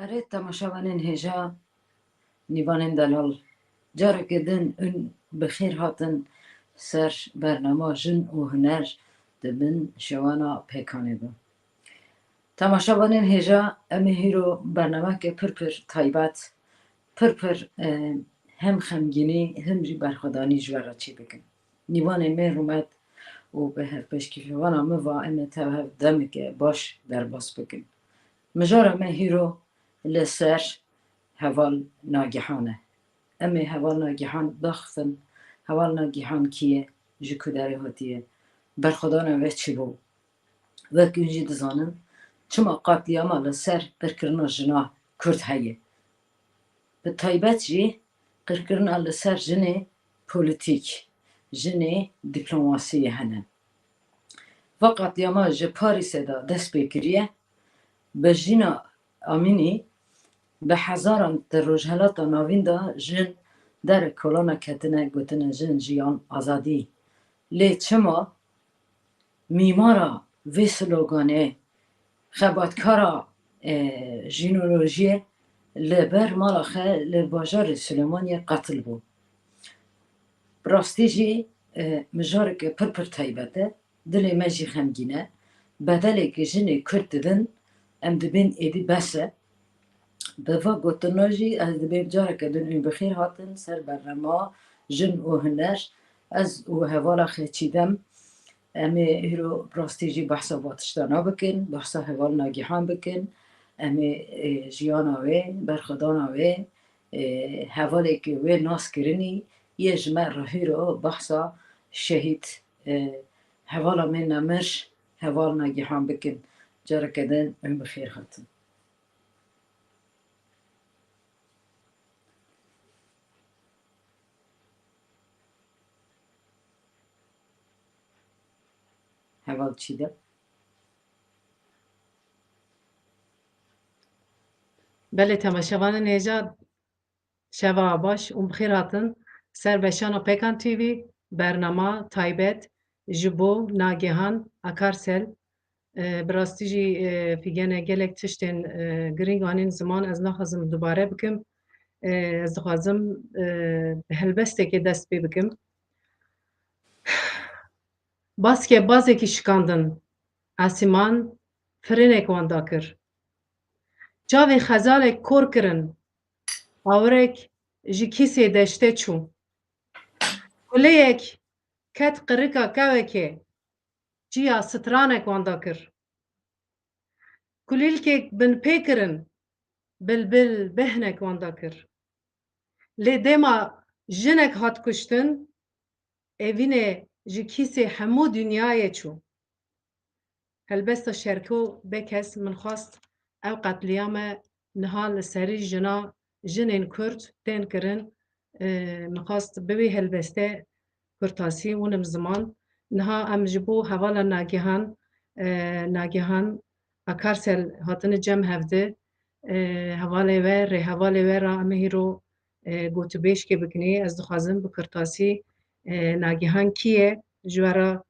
اره تماشاوانین هجا نیوانین دلال جارک دن اون بخیر هاتن سر برنامه جن و هنر دبن شوانا پیکانه دو تماشاوانین هجا امی هیرو برنامه که پر تایبت پر هم خمگینی هم جی برخدانی جوارا چی بکن نیوانین می رومد و به هر پشکی شوانا موا امی توهف دمی که باش در باس بکن مجارا می هیرو لسر هوال ناگهانه امی هوال ناگهان بخفن هوال ناگهان کیه جکو داره هاتیه برخدانه و چی بو وکی اونجی دزانن چما قاتلیاما لسر برکرنا جنا کرد هیه به تایبت جی قرکرنا لسر جنه پولیتیک جنه دیپلوماسی هنه و قاتلیاما جه پاریسه دا دست بکریه به جینا امینی به هزاران در روزهلات ناوین دا جن در کلانا کتنه گوتنه جن جیان آزادی لی چما میمارا وی سلوگانه خباتکارا ژینولوژی لبر مالاخه لباجار سلیمانی قتل بو براستی جی مجارک پر تایبته دلی مجی خمگینه بدلی که جنی کرد دن ام دبین ایدی بسه بفا گوتناجی از دبیر جارک دن این بخیر هاتن سر برنامه جن و هنر از و هوالا خیچیدم امی هیرو براستی جی بحثا باتشتانا بکن بحثا هوال ناگیحان بکن امی جیانا وی برخدانا وی هوالی که وی ناس کرنی یه جمع را هیرو بحثا شهید هوالا من نمرش هوال ناگیحان بکن جارک دن این بخیر هاتن هوال چی ده؟ بله تماشاوان نجات شوا باش بخیر هاتن سر بشانا پیکان تیوی برنامه تایبت جبو ناگهان اکارسل براستی جی فیگنه گلک تشتین گرینگانین زمان از نخوازم دوباره بکم از نخوازم هلبسته که دست بی بکم باسکه بازه که شکاندن اسیمان فرینک واندا کر جاوی خزالک کور کرن آورک جی کسی دشته چون کلیک کت قرقا کوه که جیا سترانک واندا کر کلیل که بن پیکرن بلبل بهنک واندا کر لی دیما جنک هات کشتن اوینه جی کسی همو دنیای چو هلبستا شرکو بکس من خواست او قتلیام نهال سری جنا جنین کرد تین کرن مخواست ببی هلبسته کرتاسی اونم زمان نها ام جبو حوالا ناگهان اکارسل هاتن جم هفته حواله و ری حواله و را امه رو گوتو بیش که بکنی از دخوازم بکرتاسی ناگهان کیه جوارا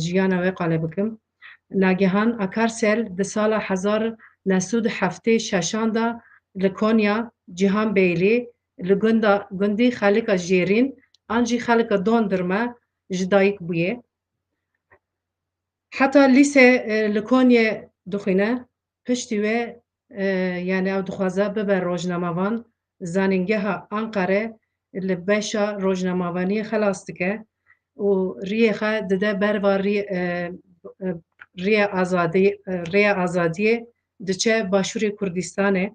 جیانا و قاله بکم ناگهان اکارسل ده سال 1976 لکونیا جهان بیلی لگندی خالق جیرین anjî xelika dondirme ji dayîk bûye. Heta lîsê li Konyê dixwîne, piştî wê yani ew dixwaze bibe rojnamevan, zanîngeha Enqere li beşa rojnamevaniyê xelas dike û riyê xwe dide berva Rêya Azadiyê diçe Başûrê Kurdistanê.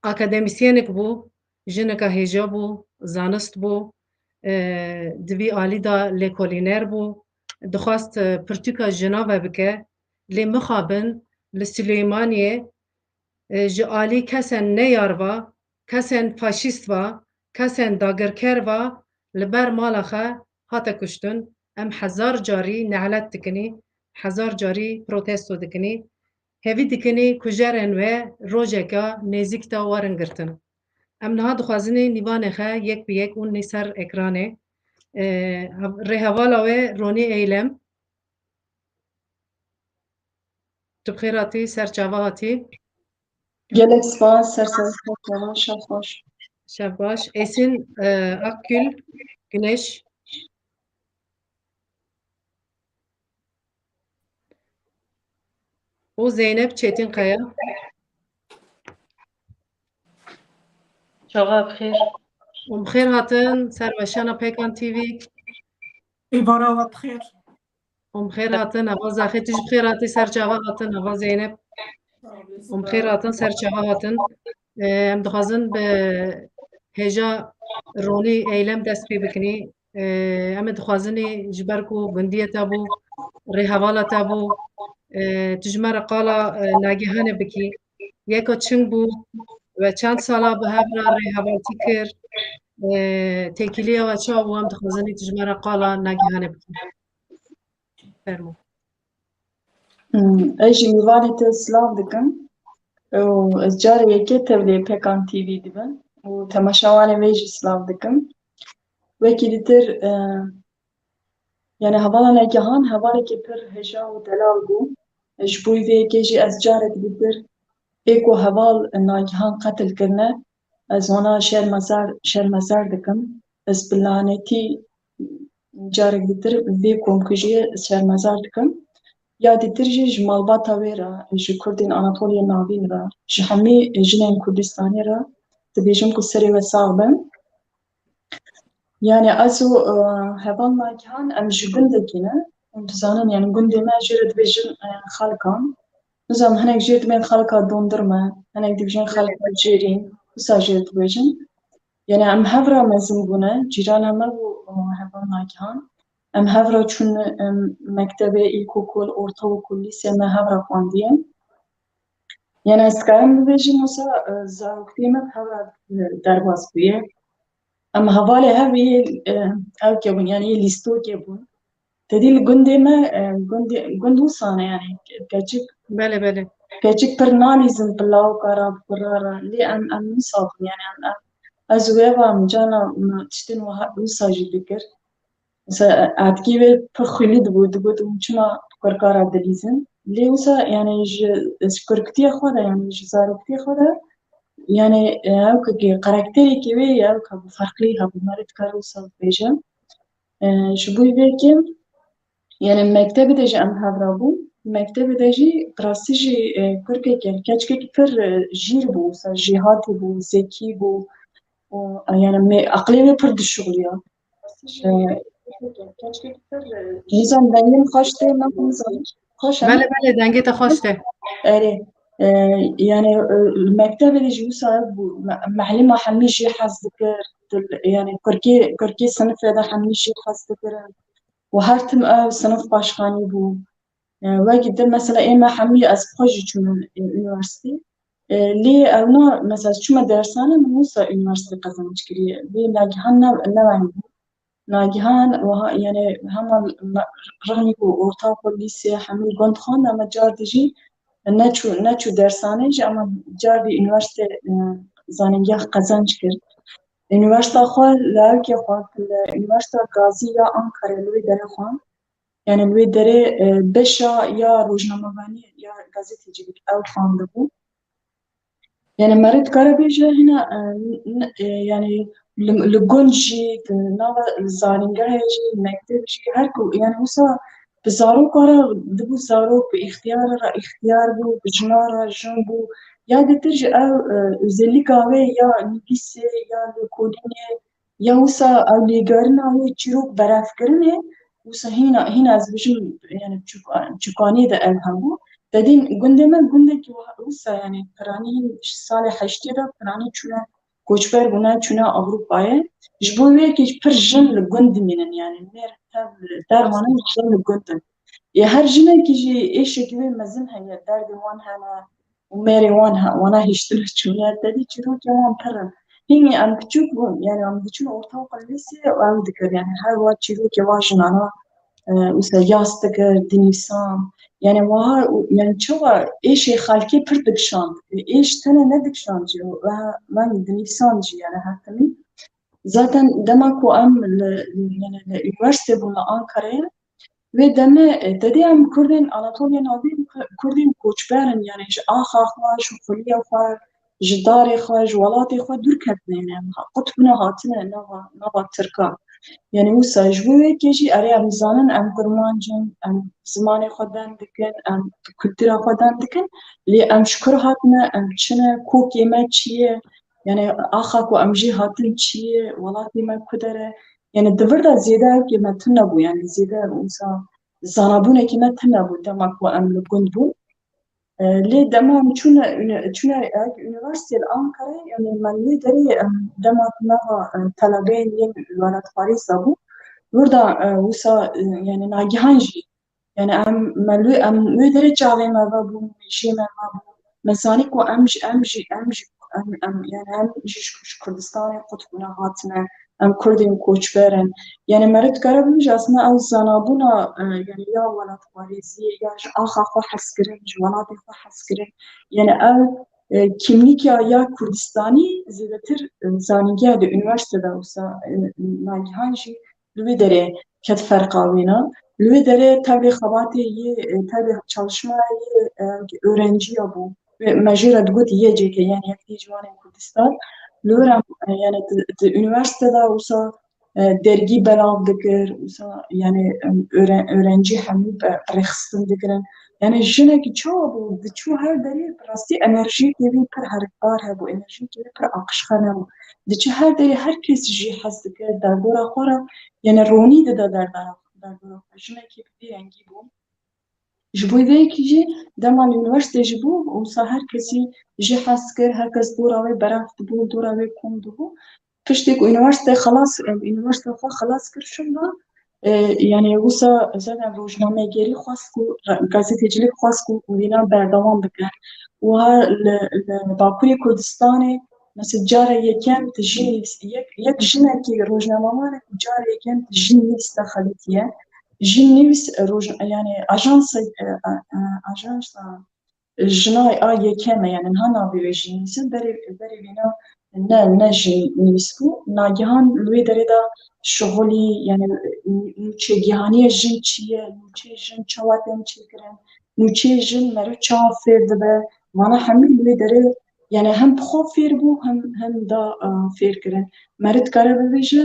Akademisyenek bû, jineka hêja bû, zanist bû, di vî alî de lêkolîner bû, dixwast pirtûka jinave bike, lê mixabin li Silêmaniyê ji alî kesên neyarva, kesên faşîst ve kesên dagirker ve li ber mala xwe hate kuştin. Em hezar carî nelet dikinî, hezar carî protesto dikinî. Hevî dikinî ku jerên wê rojeka nêzik de werin girtin. Em niha dixwazinê nîvanê xwe yek bi yek û nê ser ekranê. Rêhevala wê Ronî Eylem. Tu bi xêr hatî, serçava hatî. Gelek spas, serseriya şef baş. Şev baş. Esin Akgül Güneş. û Zeynep Çêtînkaya. Çawa bixêr. Û bi xêr hatin serweşana Pêkan TV. Êvara we bixêr. û bi xêr hatin eva Zaxê tu jî bi xêr hatî serçava hatin eva Zeynep. û bi xêr hatin serçava hatin. Em dixwazin bi hêja Ronî Eylem dest pê bikinî. Em ê dixwazinî ji ber ku gundiyê te bû, rêhevala te bû, tu ji me re qala nagihanê bikî. Yeka çing bû ve çend sala bi hev re rêhevaltî kir. Têkiliya we çawa bû em dixwazinî tu ji me re qala nagihanê bikî. Fermû. Ez jî mivarê te silav dikim û ez carê yekê tevlî Pêkan TV dibim û temaşawanê wê jî silav dikim. Wekî dîtir yani hevala negihan hevalekî pir hêja û delal bû. Ji bo vê yekê jî ez carek dîtir ê ku heval nagihan qetil kirine ez wana şermezar dikim. Ez bi lanetî carek dîtir vê komkujiyê şermezar dikim. Ya dîtir jî ji malbata wê re ji Kurdên Anatoliyê navîn re ji hemî jinên Kurdistanê re dibêjim ku serê we sağ bin. Yani ez û heval nagihan em ji gundekî ne dizanin yani gundê me jê re dibêjin xelkan. Nizam hinek jê dibên xelka dondirme, hinek dibêjin xelka jêrîn, wisa jê dibêjin. Yani em hev re mezin bûne, cîrana me bû heval nagihan. Em hev re çûn mektebê îlkokul, ortaokul, lîsê me hev re xwendiye. Yani ez dikarim bibêjim wisa zaroktiyê me hev re derbas bûye. Em hevalê hev yê ew bûn yani yê lîstokê bûn. Tedî li gundê me gund wisa ne yani keçik Belê belê. keçik pir nalîzin bi lawkara bi qurara lê em wisa bûn yani ez û êva em cana tiştên wisa jî dikir. Mesela etkî wê pir xwînî dibû digot hûn çima kurkara dilîzin. Lê wisa yani ji kurkitiyê xwe de yani ji zaroktiyê xwe de yani ew karakterekî wê ew hebû ferqlî hebû me re dikare wisa bibêje. Ji bo vê yekê yani mektebê de jî em hev re bû. Mektebê de jî rastî jî kurkekî keçikekî pir jîr bû wisa jêhatî bû, zekî bû û yani eqlê wê pir dişuxiliya. Keçikekî pir nizam dengên xweş tê me nizam xweş e. Belê belê dengê te xweş te. Erê yani mektebê de jî wisa ev bû mehlîma hemî jî hez dikir yani Kurkê sinifê de hemî jî hez dikirin û her tim ew sinif başkanî bû. Wekî dir mesela ême hemî ez bi xwe jî çûmin üniversitê. Lê ew na mesela çûme dersane min wisa üniversitê qezanî kiriye. Vê nagihan newenî bû. Nagihan wiha yani hema rihî ku ortaokul, lîsê hemî gund xwand ama car de jî neçû dersanê jî ama car vî üniversitê zanîngeh qezanc kir. Üniversita xwe li Ewkê xwand li Üniversita Gazî ya Enqereyê li wê derê xwand. Yani li wê derê beşa ya rojnamevaniyê ya gazetecîlik ew xwandibû. Yani me re dikare bêje hîna yani لگنجی ناو زانینگاه جی مکتب جی هر کو یعنی وسا بزارو کارا دبو زارو به اختیار بو بجنارا جن بو یا دتر او özellik ve ya nefise ya kodine ya wisa ew lêgerina wê çîrok berevkirine wisa hîna ez bijim yani çûkanî de ev hebû dedîn gundê me gundekî wisa yani piranî salê heştê de piranî çûne koçber bûne çûne Avrupayê ji bo wê yekê pir jin li gund dimînin yani nêr tev dermanin jin li gund in her jinekî jî êşekî wê mezin heye derdê wan hene û mêrê wana hiştir çûye dedî çîrokên wan pir in hînî em küçük bûn yani em diçûn ortaoqa lîsê ew dikir yani her wa çîrokê wa jinana wisa yas dikir dinîvisan yani wiha yani çawa êşê xelkê pir dikişand êş tene nedikişand jî men dinîvisan jî yani her temî zaten dema ku em yani li üniversitê bûn li Ankarayê ve deme dedi em Kurdên Anatolya navê Kurdên koçberin yani ji axa xwe ji xulîya xwe ji darê xwe ji welatê xwe dûr ketine yani qutbine hatine nava Tirka yani wisa ji bo wê yekê jî erê em dizanin em kurmancin em zimanê xwe dem dikin em kultura xwe dem dikin lê em ji kur hatine em çine kokê me çi ye yani axa ku em jî hatin çi ye welatê me ku dere yani di vir de zêde evkê me tune bû yani zêde wisa zanabûnekî me tune bû dema ku em li gund bûn lê dema em çûne üniversiteyê li Ankarayê yani me wê derê dema nava telebeyên yên welatxwarî zabû Burada wisa yani nagihan jî yani em wê derê çavên me vebûn mêşê me vebû me zanî ku em ji Kurdistanê qutbûne hatine em Kurdên koçberin yani me re dikare bibêje aslında ew zanabûna yani ya welatxwarîziyê ya ji axa xwe hezkirin ji welatê xwe hezkirin yani ew kimlîka ya Kurdistanî zêdetir zanîngeha di üniversitede wisa nagihan jî li wê derê ket ferqa wêne li wê derê tevlî xebatê yê tevlî çalışmaya yê öğrenciya bû ve me jê re digot yecêke yani yekî ciwanên Kurdistan li wir em yani di üniversitede wisa dergî belav dikir wisa yani öğrenci hemû rêxistin dikirin yani jinekî çawa bû diçû her derê rastî enerjiyekê wê pir herikbar hebû enerjiyekê wê pir aqişxan hebû diçe her derê her kes jî hez dikir derdora xwe re yani ronî dide derdora xwe jinekî bi vî rengî bû ji bo vê yekê jî dema li üniversiteyê jî bû wisa her kesî jî hez kir her kes dora wê berev dibû dora wê kom dibû piştî ku üniversite xwe xelas kir şunda yani wisa zaten rojnamegerî xwast ku gazetecilîk xwast ku wîna berdewam bike wiha li Bakurê Kurdistanê mesela cara yekem di jîn yek jinekî rojnamewanek cara yekem di jîn nivîs de xelîtiye jîn nivîs yani ajansa jina a yekem e yani niha navê wê jîn nivîsin berê wîna ne jîn nivîs bû nagihan li wê derê de şixulî yani nûçegihaniyê jin çi ye nûçeyê jin çawa tên çêkirin nûçeyê jin me re çawa fêr dibe wana hemû li wê derê yani hem bi xwe fêr bû hem da fêr kirin me re dikare bibêje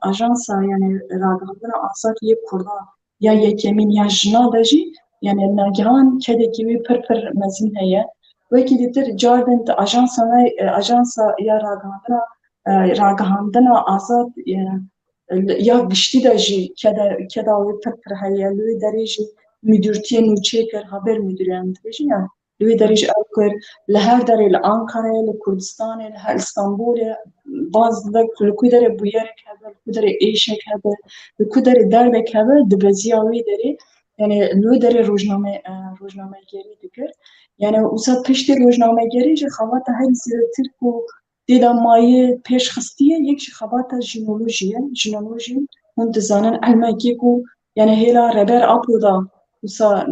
ajansa yani ragihandina azadiyê Kurda ya yekemîn ya jina de jî yani nagihan kedekî wê pir mezin heye wekî dîtir cardin di ajansa ya ragihandina azad ya giştî de jî keda wê pir heye li wê derê jî müdürtiyê nûçeyê kir haber müdüriyê dibêjin ya li wê derê jî ew kir li her derê li Ankarayê li Kurdistanê li her İstanbulê baz dide li ku derê bûyerek hebe li ku derê êşek hebe li ku derê derdek hebe di beziya wê derê yani li wê derê rojnamegerî dikir yani wisa piştî rojnamegerî jî xebata herî zêdetir ku dêda mayê pêşxistiye yek jî xebata jînolojî ye jînolojî hûn dizanin elmekê ku yani hêla reber Apo da wisa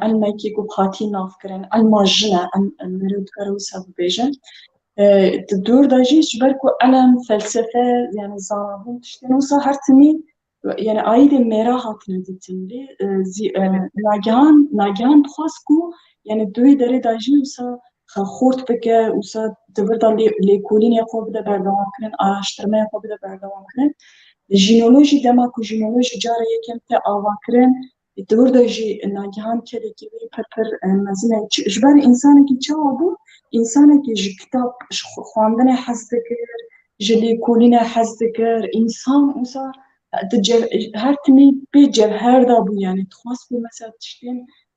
elmekê ku hatî navkirin elma jin e me re dikare wisa bibêjin di dûr de jî ji ber ku elem felsefe yani zanabûn tiştên wisa her timî yani aîdê mêra hatine dîtin lê nagihan dixwast ku yani di wê derê de jî wisa خورد بکه وسا دبردا لیکولین خو بده بردوام کنن araştırma خو بده بردوام کنن ژینولوژی دما کو ژینولوژی جاره یکم ته آوا کرن دبردا جی ناگهان کلی کی پر مزنه جبر انسان کی چا بو انسان کی ج کتاب خواندن حس دکر ج لیکولین حس دکر انسان وسا her timi bir cevher da bu yani tuhaf bu mesela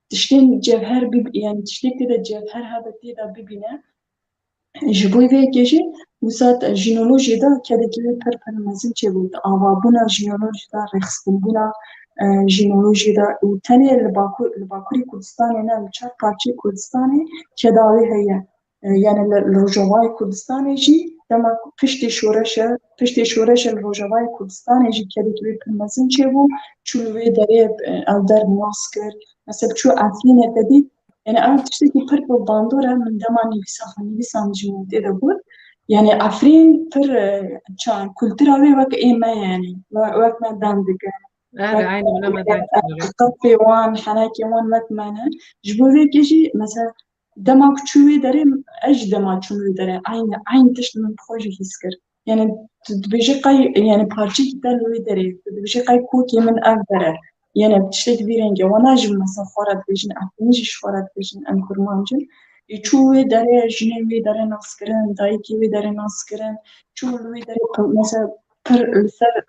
tiştin cevher bir yani tiştekte de cevher habeti da bibine ji bo ve keji usat jinoloji da kedeki per mezin çebut ava buna jinoloji da rexstin buna jinoloji da u tane li bakuri Kurdistanê ne çar parçe Kurdistanê kedavi heye yani Rojavayê Kurdistanê jî dema piştî şoreşa li Rojavayê Kurdistanê jî kedekî wê pir mezin çêbû çû li wê derê ev der nas kir mesela çû Efrînê te dît yani ev tiştekî pir bi bandor e min dema nivîsan jî min tê de got yani Efrîn pir kultura wê wek ê me yani wek me dem dike aynı buna meden قطفي وان حناكي وان متمنى جبوري كيجي مثلا دماغ تشوي دري اج دماغ تشوي دري عين تشت من بخوجي هيسكر يعني بيجي قاي يعني بارتي دلوي دري بيجي قاي كوكي من اقدر يعني بتشتي بيرنجي وانا جم مثلا خورات بيجن افنيجي شورات بيجن ام كرمانجن يشوي دري جنوي دري ناسكرن دايكي وي دري ناسكرن شوي دري مثلا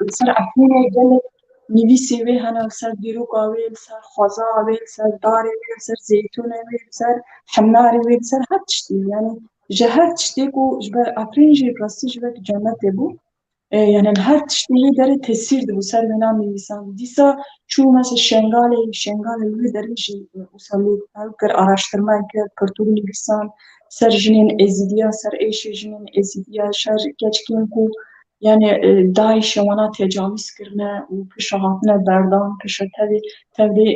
سر افنيجي قالك نویسی وی هنر سر دیروک آویل سر خوزا آویل سر داری ویل سر زیتون ویل سر حمنار ویل سر هر تشتی yani her tiştê ku ji ber Efrîn jî rastî ji vek cennetê bû yani her tiştê dere tesîr dibû ser wêna nivîsan dîsa çû mesela Şengalê wê derê jî wisa lê kir araştırma kir pirtûk nivîsan ser jinên êzidiya ser êşê jinên êzidiya şer keçikên ku yani Daesh wana tecavüz kirine û pişa hatine berdan pişa tevlê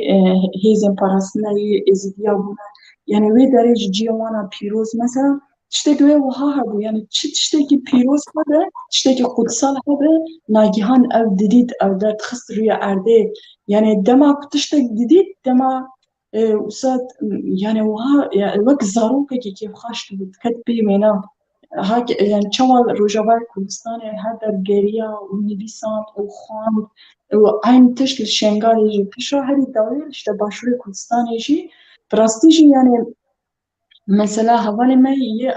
hêzên parastinayê êzidiya bûne yani wê derê ji ciyê wana pîroz mesela tiştekî wê wiha hebû yani çi tiştekî pîroz hebe tiştekî qudsal hebe nagîhan ev didît ev derxist rûya erdê yani dema ku tiştek didît dema wisa yani wiha wek zarokekî kêfxweş dibû diket pê wêna yani çawa Rojavayê Kurdistanê her der geriya û nivîsan û xwand û aynı tişt li Şengalê jî pişa herî dawê işte başûrê Kurdistanê jî bi rastî jî yani mesela hevalê me yê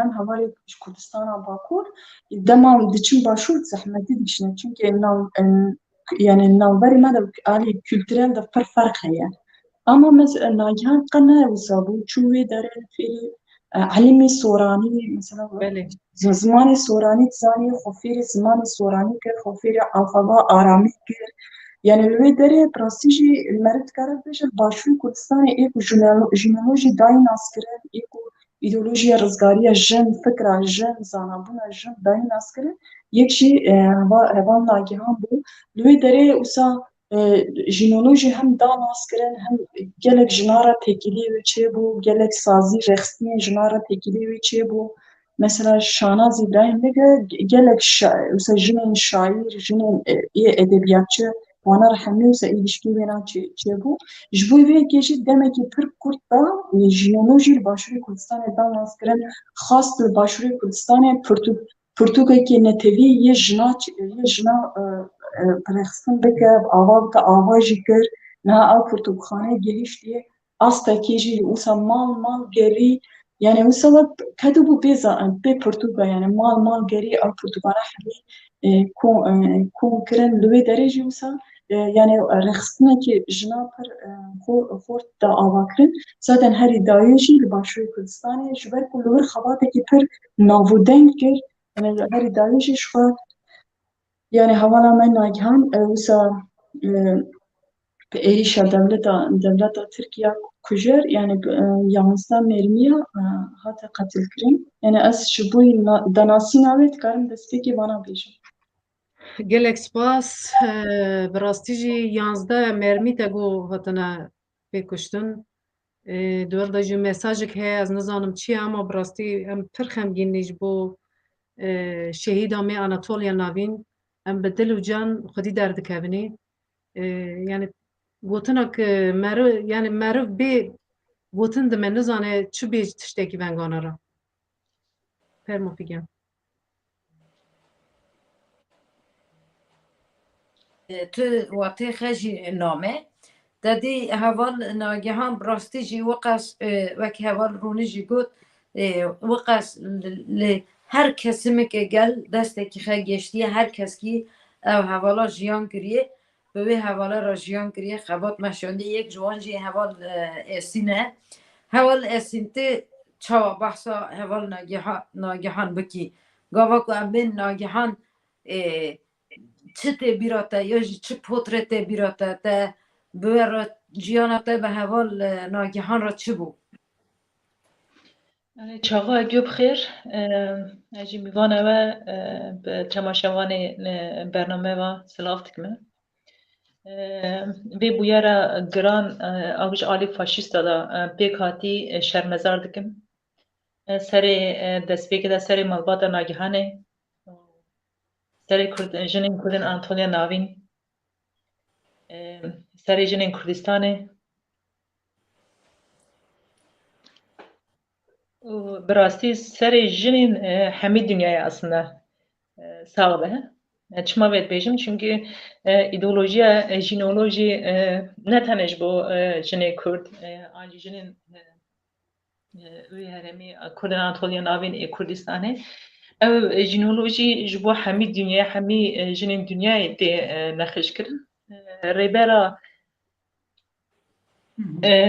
em hevalê Kurdistana Bakur dema diçin başûr zehmetî dikişine çünkü yani navberê me de alî kültürel de pir ferq heye ama mesela nagihan qene wisa bû çû wê derê fêrî علمی سورانی مثلا زمانی سورانی تزانی خوفیر زمانی سورانی که خوفیر الفبا آرامی کرد یعنی لوی داره پرستیجی مرد کرد بشه باشوی کردستان ایکو جنولوژی دای ناسکرن ایکو ایدئولوژی رزگاری جن فکر جن زانابون جن دای ناسکرن یکشی هوا ناگهان بو لوی داره اوسا جینولوژی هم داناس کرن هم gelek jinara tekili ve çebu gelek sazi rexsini jinara tekili ve çebu mesela Şahnaz İbrahim de gelek mesela jinin şair jinin edebiyatçı wana rahmi use ilişki vena çebu jbu ve keşi demek ki Türk Kurt'ta jinoloji başvuru Kurdistan'e danaas kirin xas bir başvuru Kurdistan'e Portugay'ki netevi ye jina rexsin bike ava bike ava jî kir niha ew pirtûkxanê gihîştiye astekî jî wisa mal gerî yani wisa wek kedibû pê pirtûka yani mal gerî ew pirtûkane herî kom kirin li wê derê jî wisa yani rexistinekî jina pir xort da ava kirin zaten herî dayê jî li başûrê Kurdistanê ji ber ku li wir xebatekî pir navûdeng kir yani herî dayê jî ji xwe yani hevala me nagihan wisa êrişa devleta Tirkiya kujer yani 11 mêrmiya hate qetilkirin yani ez ji bo denasîna wê dikarim destpêkê vana bêjim. Gelek spas bi rastî jî 11 mermî te got hatine pêkuştin di wir de jî mesajek heye ez nizanim çi ye ama bi rastî em pir xemgîn ne ji bo şehîda me Anatolya Navîn em bi dil û can xwedî derdikevînê yani gotinek meriv yani meriv bê gotin dime nizane çi bêj tiştekî vengana ra. Fermo figen. تو وقتی خجی نامه دادی هوال ناگهان براستی جی وقس وک هوال رونی جی گود وقس هر کسی که گل دسته که خیلی گشتی هر کس کی او هوالا جیان کریه به هوالا را جیان کریه خبات مشونده یک جوان جی هوال اسینه هوال اسینته چا بحثا هوال ناگهان بکی گاوا که امین ناگهان چه تبیراته یا چه پتر تبیراته تا بر جیانته به هوال ناگهان را چه بود؟ چاقا اگه بخیر اجی میوانه و به تماشاوان برنامه و سلاف دکمه بی بویارا گران آوش آلی فاشیست دا پیکاتی شرمزار دکم سری دست پیک دا سری ملبات ناگهانه سری جنین کردن آنتولیا ناوین سری جنین کردستانه براستی سری جنین همه dünyaya aslında sağladı. Çıma ved bejim çünkü ideolojiya jinoloji ne tanış bu jine Kurd anji jinin ve heremi Kurdin Anatoliya navin Kurdistan'e ev jinoloji ji bu hemi dünya hemi jinin dünyayı de naxiş kirin rebera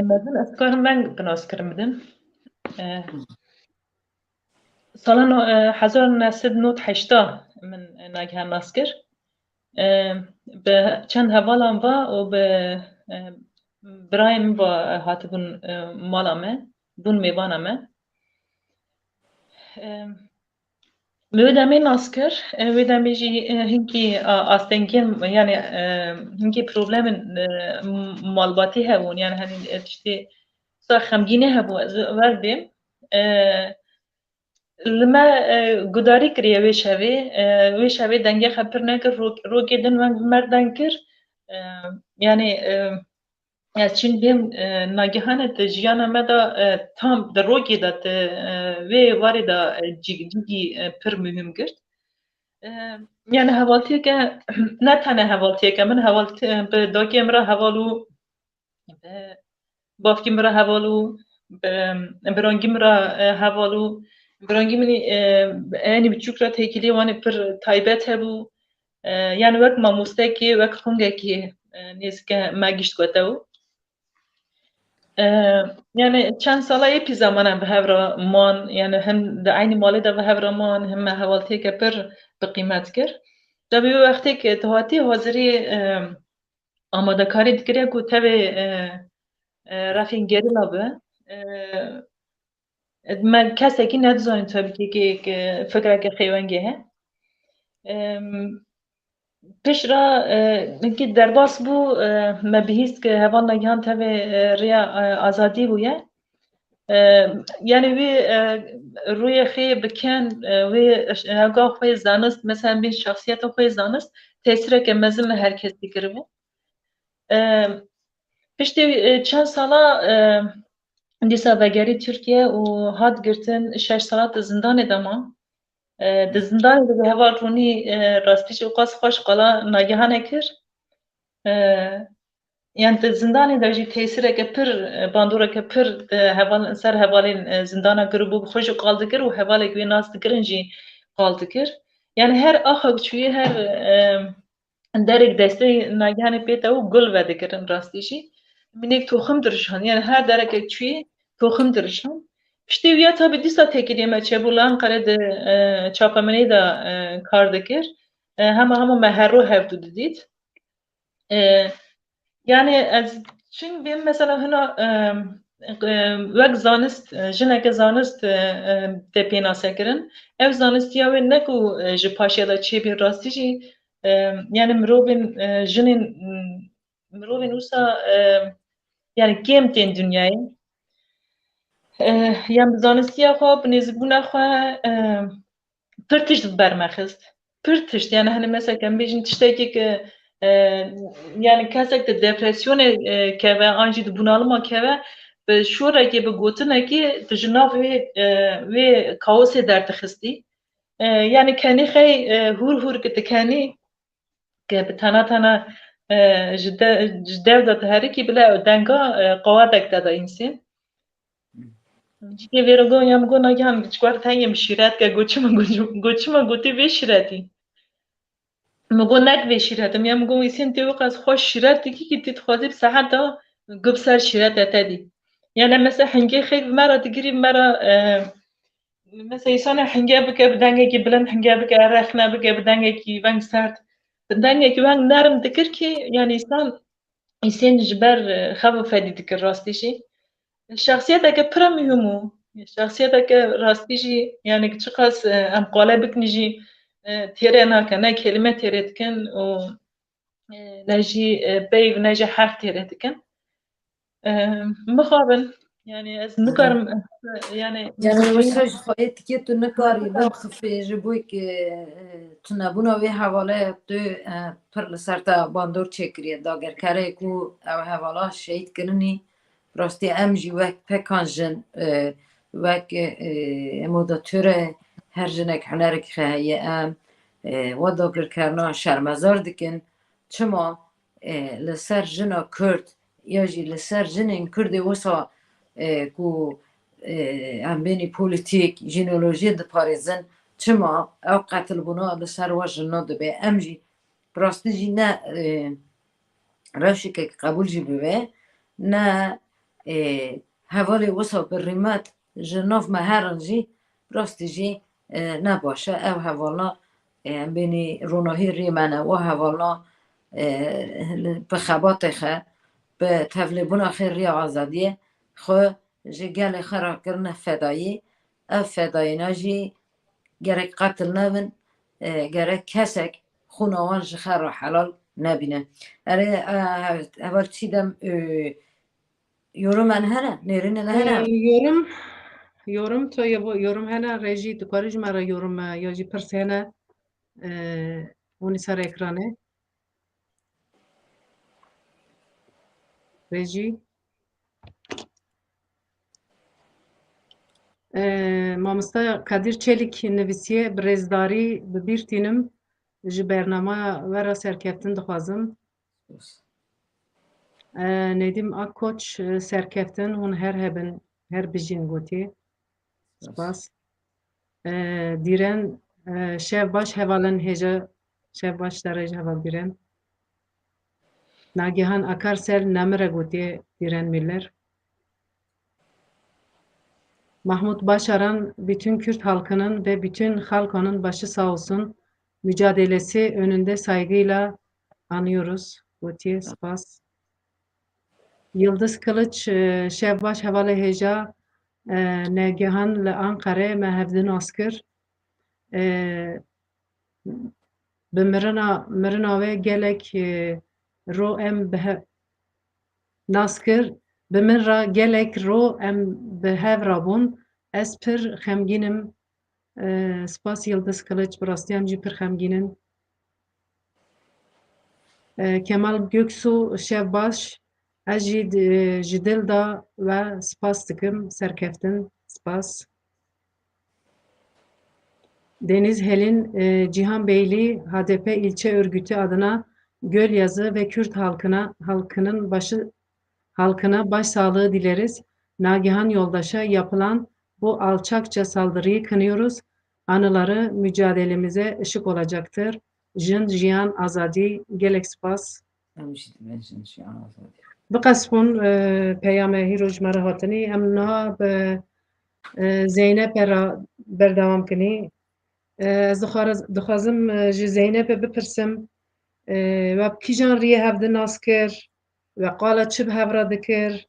mezun askarım ben binas kirim bidin سالن 1980 من ناگهان ناسکر به چند هوالم و به برایم با هاتبون مالامه بون میوانمه میودمی ناسکر میودمی جی هنگی آستنگین یعنی هنگی پروبلم مالباتی هبون یعنی هنگی تشتی سا خمگینه هبون وردیم لما گداری کریه وی شوی دنگه خبر نکر رو گدن و مردن کر یعنی از چین بیم ناگهانه جیانا مدا tam در رو گدت وی واری دا جیگی پر مهم کرد یعنی حوالتیه که نه تنه حوالتیه که من حوالت به داکی امرا حوالو بافکی مرا حوالو برانگی مرا حوالو برانگی منی اینی بچوک را تکیلی وانی پر تایبت هبو یعنی وقت ماموسته کی وقت خونگه کی نیست که مگیشت گوتاو یعنی چند ساله یه پی زمانم به هفرا مان یعنی هم در عین مالی در به هفرا مان هم حوالتی که پر به قیمت کر در به وقتی که تهاتی حاضری آماده کاری دکره که تبه رفین گری لابه من کسی که ندزانیم tabii که فکر که خیوانگه هست پیش را اینکه درباس بو مبیست که هوان نگهان تبه ریا آزادی بویه یعنی وی روی خی بکن وی هنگاه خوی زانست مثلا بین شخصیت خوی زانست تأثیره که مزم هر کسی کرده پشتی چند سالا دیسا وگری ترکیه و هاد گرتن 6 سالات زندان دما د زندان د هوا رونی راستیش و قاس خوش قلا ناگهانه کر یعنی د زندان د جی تاثیر که پر باندورا که پر هوال سر هوالین زندانا گروبو خوش قالد کر و هوالک وی ناس گرنجی قالد کر یعنی هر آخر چوی هر درک دسته ناگهانه پیتا و گل وده کرن راستیشی منیک توخم درشان یعنی هر درک چوی توخم درشان پشتی ویا tabi disa tekilime çebulan karede çapameni da kardakir hema meherru hevdu dedit yani az çün benim mesela hına vek zanist jinek zanist tepina sekirin ev zanist ya ve neku ji paşa da çebi rastici yani mrovin jinin mrovin usa yani kemten dünyayı یم زانستی خواب نزبونه خواه پر تشت برمخست پر تشت یعنی هنه مثلا کم بیشن تشتکی که یعنی کسی که دپرسیون که و آنجی دو بنالما که و به شورکی به گوتنکی تجناف وی کاوس در تخستی یعنی کنی خی هور که تکنی که به تنها جداو دا تحریکی بلا دنگا قوادک دادا اینسین چیه ویرگو یم گو ناگهان چکوار تنگیم شیرت که گوچما گوتی وی شیرتی مگو نک وی شیرتم یم گو ایسین تیو قاس خوش شیرتی که تیت خوازی بساعت دا گب سر شیرت تدی یعنی مثلا حنگی خیلی مرا تگیری مرا مثلا ایسان حنگی بکه بدنگه که بلند حنگی بکه رخنه بکه بدنگه که ونگ سرد بدنگه که ونگ نرم دکر که یعنی ایسان جبر خب فدی دکر راستیشی شخصیت که پرا مهمو شخصیت که راستیشی یعنی که چقاس ام قاله بکنیجی تیره ناکنه کلمه تیره دکن و نجی بیو نجی حرف تیره دکن مخابن يعني از نكرم يعني وش خواهید که تو نکاری بم خفه جبوی که تنبونا وی حواله تو پر لسر تا باندور چکریه داگر کاره کو او حواله شهید کننی راستی امجی وک پکانجن وک مداتور هر جنک هنر که خواهی و داگر کرنا شرمزار دکن چما لسر جنا کرد یا جی لسر جنین کرده وسا کو ام بینی پولیتیک جینولوژی د پاریزن چما او قتل بنا لسر وجنا دبه ام جی براستی جی نه راشی که قبول جی ببه نه حوالی وسا بریمت جناف مهران جی براستی جی نباشه او حوالا ام بینی روناهی ریمنه و حوالا به خبات خه به تفلیبون خیر ری آزادیه خو جی گل خرا کرنه فدایی اف فدایی ناجی گرک قتل نبین گرک کسک خونوان جی خرا حلال نبینه اره اول چی دم یورم من هنه نیرین هنه yorum تو yorum هنه رژی تو کارج مرا yorum یا جی پرس هنه اونی سر اکرانه رژی مامستا Kadir Çelik nivisiye birêzdarî bibîrtînim ji bername wera serkeftin dixwazim Nedim Akkoç serkeftin hûn her hebin her bijîn gotî spas dîren şevbaş hevalên hêja şevbaş derê ji heval dîren Nagihan Akarsel nemire gotî dîren miller Mahmut Başaran bütün Kürt halkının ve bütün halkının başı sağ olsun mücadelesi önünde saygıyla anıyoruz. Gotiye spas. Yıldız Kılıç Şevbaş Havale Heja Negehan le Ankara mehevdin askır Mirina ve gelek ro em naskır Bi min ra gelek ro em bi hev rabûn ez pir xemgînim spas Yıldız Kılıç bi rastî em jî pir xemgînin Kemal Göksu Şevbaş ez jî ji dil da ve spas dikim serkeftin spas Deniz Helin Cihan Beyli HDP ilçe örgütü adına Gölyazı ve Kürt halkına başsağlığı dileriz. Nagihan Yoldaş'a yapılan bu alçakça saldırıyı kınıyoruz. Anıları mücadelemize ışık olacaktır. Jin Jiyan Azadi Gelek Spas. Bıqaspun peyame hiroj mara hatini em naha Zeynep berdevam kini. Ez dixwazim ji Zeynep'e bipirsim ve kîjan riye hevdin nas kir ve qala çi bi hevra dikir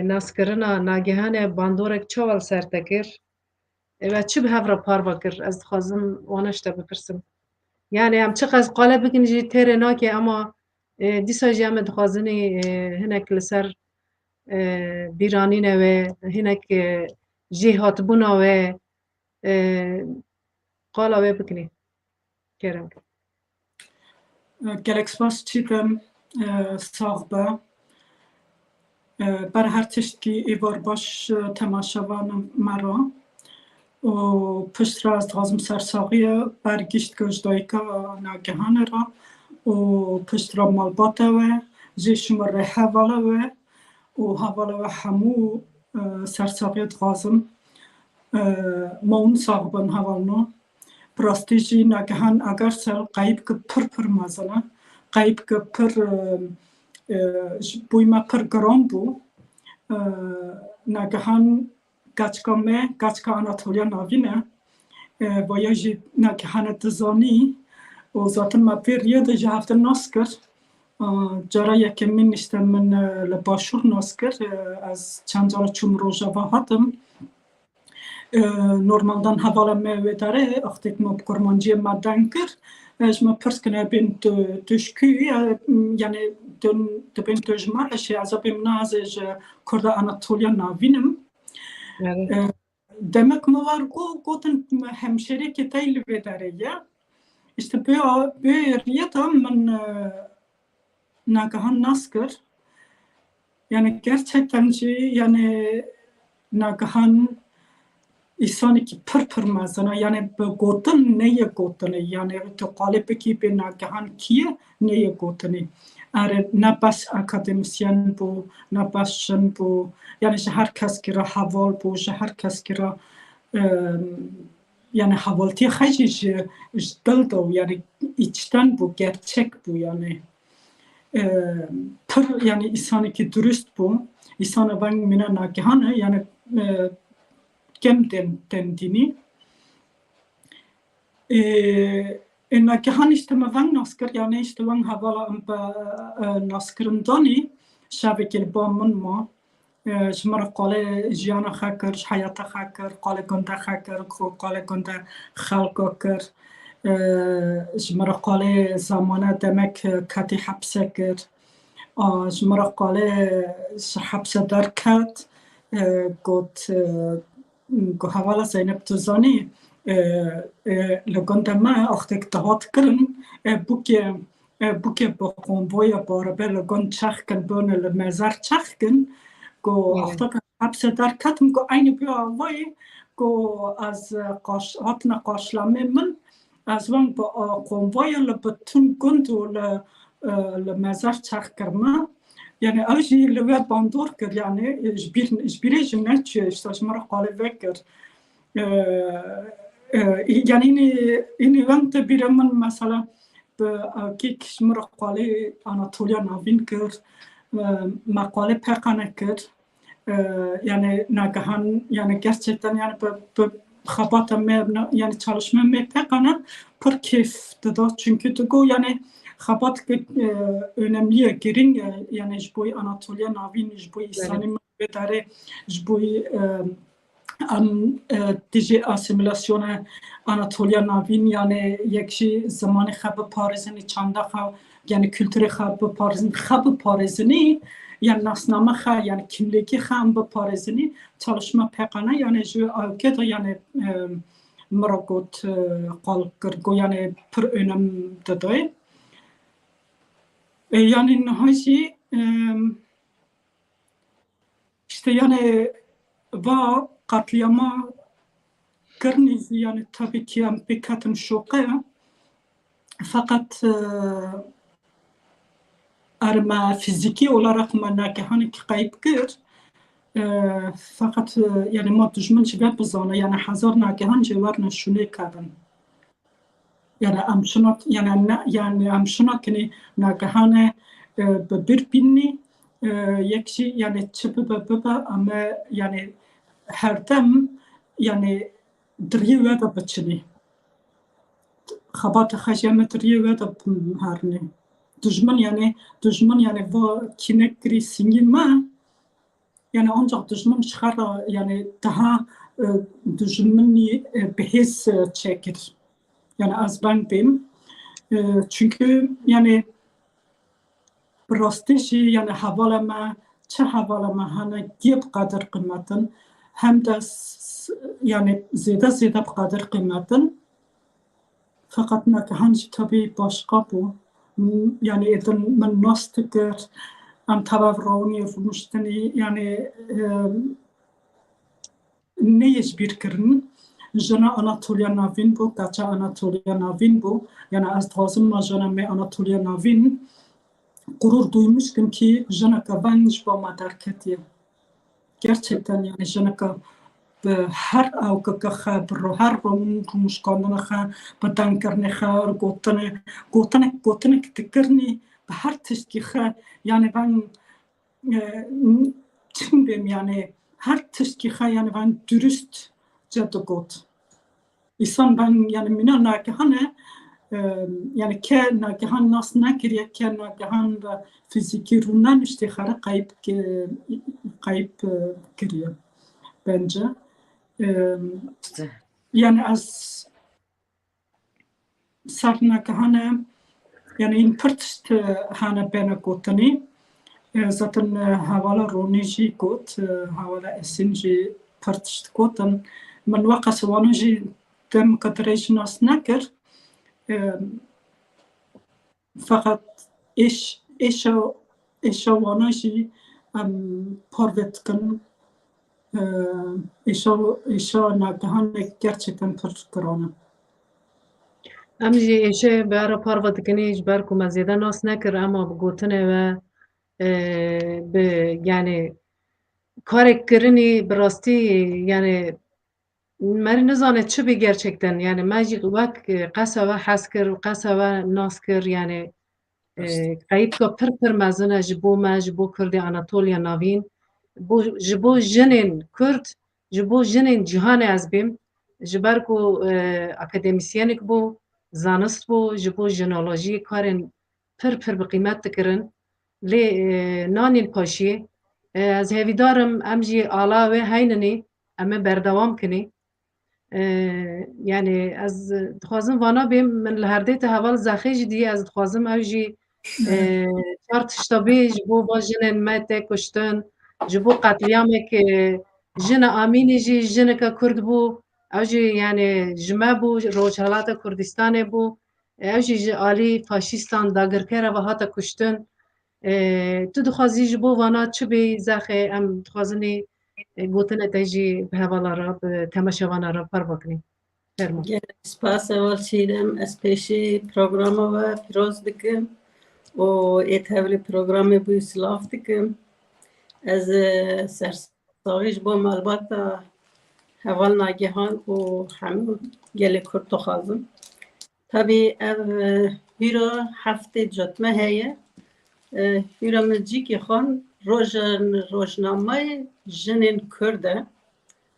naskirina nagihanê bandorek çawa li ser te kir ve çi bi hevra parva kir ez dixwazim wana ji te bipirsim yani em çi qas qale bikin jî têrê nake ama dîsa jî em ê dixwazinê hinek li ser bîranînê wê hinek jê hatibûna wê qala wê bikinî kêrem gelek spas çîkim sağ be بر هر تشتی ایوار باش تماشاوان مرا و پشت را از غازم سرساقی برگشت گشتایکا ناگهان را و پشت را مالباته و جیشم را حواله و حواله و همو سرساقی غازم مون صاحبان حوالنا پراستیجی ناگهان اگر سر قایب که پر مازنه قایب که پر بویما پر گرام بو ناگهان گچکا آناتولیا ناوینه و یا جی ناگهان دزانی و ذاتن ما پیریه ده جه هفته ناس کرد جارا یکی من نشتم من لباشور ناس کرد از چند جارا چوم روژا و هاتم نورمالدان حوالا میوه داره اختیک ما کرمانجی مدن کرد اجما پرس کنه بین دوشکی یعنی بین دوشمارشی از بیم نازش کرد آناتولیا ناوینم demek mi var goten hemşeri ki taylı vedare ya işte böyle tam ben nagahan naskır yani gerçekten yani nagahan İnsanı ki pır mazana yani goten neye gotene yani to qalip ki be nagahan kiye neye gotene are ne bas akademisyen bu ne basın bu yani herkes kira haval bu herkes kira yani havalti xaciş daldo yani içten bu gerçek bu yani pır yani insanı ki dürüst bu insanı ben mina nagahan yani kem dini nagahan işte ben naskır yani işte ben havala naskırın dani şabekil bomun ma شمر قاله جیانا خاکر حیات خاکر قاله گنده خاکر قاله گنده خلقا کر شمر قاله زمانه دمک کتی حبسه کر شمر قاله حبسه در کت گوت حوالا زینب توزانی لگنده ما اختک دهات کرن بوکه با قنبویا باربه لگن چخ کن بونه لمزار چخ کن go achtak hapse dar katım go aynı bir avay go az hatna qarşılama min az van bu konvoyla bütün gundu le mezar çakırma yani avji le bandur kır yani bir jimnet işte şmara qale vekir yani ini vant bir min mesela ki şmara qale Anatolia navin kır makale pekane kır yani nagahan yani gerçekten yani bu xabata yani çalışma pekane pır keyif da çünkü tugu yani xabat önemli girin yani jboy Anatolia navin jboy İsa'nın bedare jboy diye asimilasyona Anatolia navin yani yekşi zamanı xabı Paris'in çanda yani kültürü xabı Paris'in yani nasname xa yani kimliği xam bu Paris'in çalışma pekane yani ju avket yani meragot qalqır yani pır önem daday yani nihayet işte yani va katliama kırniz yani tabii ki am pekatım şoka fakat arma fiziki olarak nagahan ki kayıp kır fakat yani ma düşman şibe bizana yani hazır nagahan civar nşune kadın yani amşunak yani amşunak ni nagahan bir binni yekşi yani çıbı baba ama yani her dem yani driye ve da bıçını xabat xajamet driye ve da harne düşman yani bu kinekri singilme yani ancak düşman çıkar yani daha düşmanı behis çekir yani az ben bim çünkü yani prosteji yani havalama hani giyip kadar kıymetin hem de yani ziyade kadar kıymetin fakat nagahan tabii başka bu yani eden men nastıkır ام تبرونی رمشتنی یعنی نیش بیر کردن جنا آناتولیا ناوین بو کچا آناتولیا ناوین بو yani az tazım majana me Anatolia Navin gurur duymuştum ki Janaka Vanj ba madarketiye. Gerçekten yani Janaka her avka khabro her rumuşkandana kha badan karne kha gotane tekerni her tişki kha yani ben çimbim yani her tişki kha yani ben dürüst cadogot. İnsan ben yani minana ki hani yani ke nagihan nas nakiriye ke nagihan da fiziki runan iştihara kayıp kiriyor bence. Yani az sar nagihan yani in pırtışt hana bena gotani zaten havala ronici got havala esinci pırtışt gotan man vakas vanuji dem kadraj nas nakir fakat eşa vanajı parvetkin eşa nagahan gerçekten pırkırana. ام جی ایشه بر پاروت کنیج بر کو مزیده ناس نکر اما بگوتنه و به یعنی کار کرنی براستی yani مری نزانه چه بی gerçekten yani ماجی وک قصه و حسکر قصه و ناسکر yani قایب که پر مزنه جبو ما جبو کردی آناتولیا ناوین جبو جنین کرد جبو جنین جهان از بیم جبر کو اکادمیسیانک بو زانست بو جبو جنولوژی کارن پر به قیمت تکرن لی نانین پاشی از هیویدارم امجی آلا و هیننی اما بردوام کنی yani az dixwazim vana bêm min li herdê te heval zaxê jî dî ez dixwazim ew jî çar tişta bê ji bo va jinên me tê kuştin ji bo qetliyamek jina Amînê jî jineke Kurd bû ew jî yani ji me bû Rojhilata Kurdistanê bû ew jî ji alî faşîstan dagirkere ve hate kuştin tu dixwazî ji bo vana çi bê zaxê em dixwazinê گوتنه تجی به حواله را به تماشاوانه را پر بکنیم. فرما. سپاس اول چیدم از پیشی پروگرام و پیروز دکم و ایت هولی پروگرام بوی سلاف دکم از سرساویش با البته حوال ناگهان و همه گلی کرد خازم طبی هیرا هفته جتمه هیه هیرا مجی که خان روزنامه جنین کرده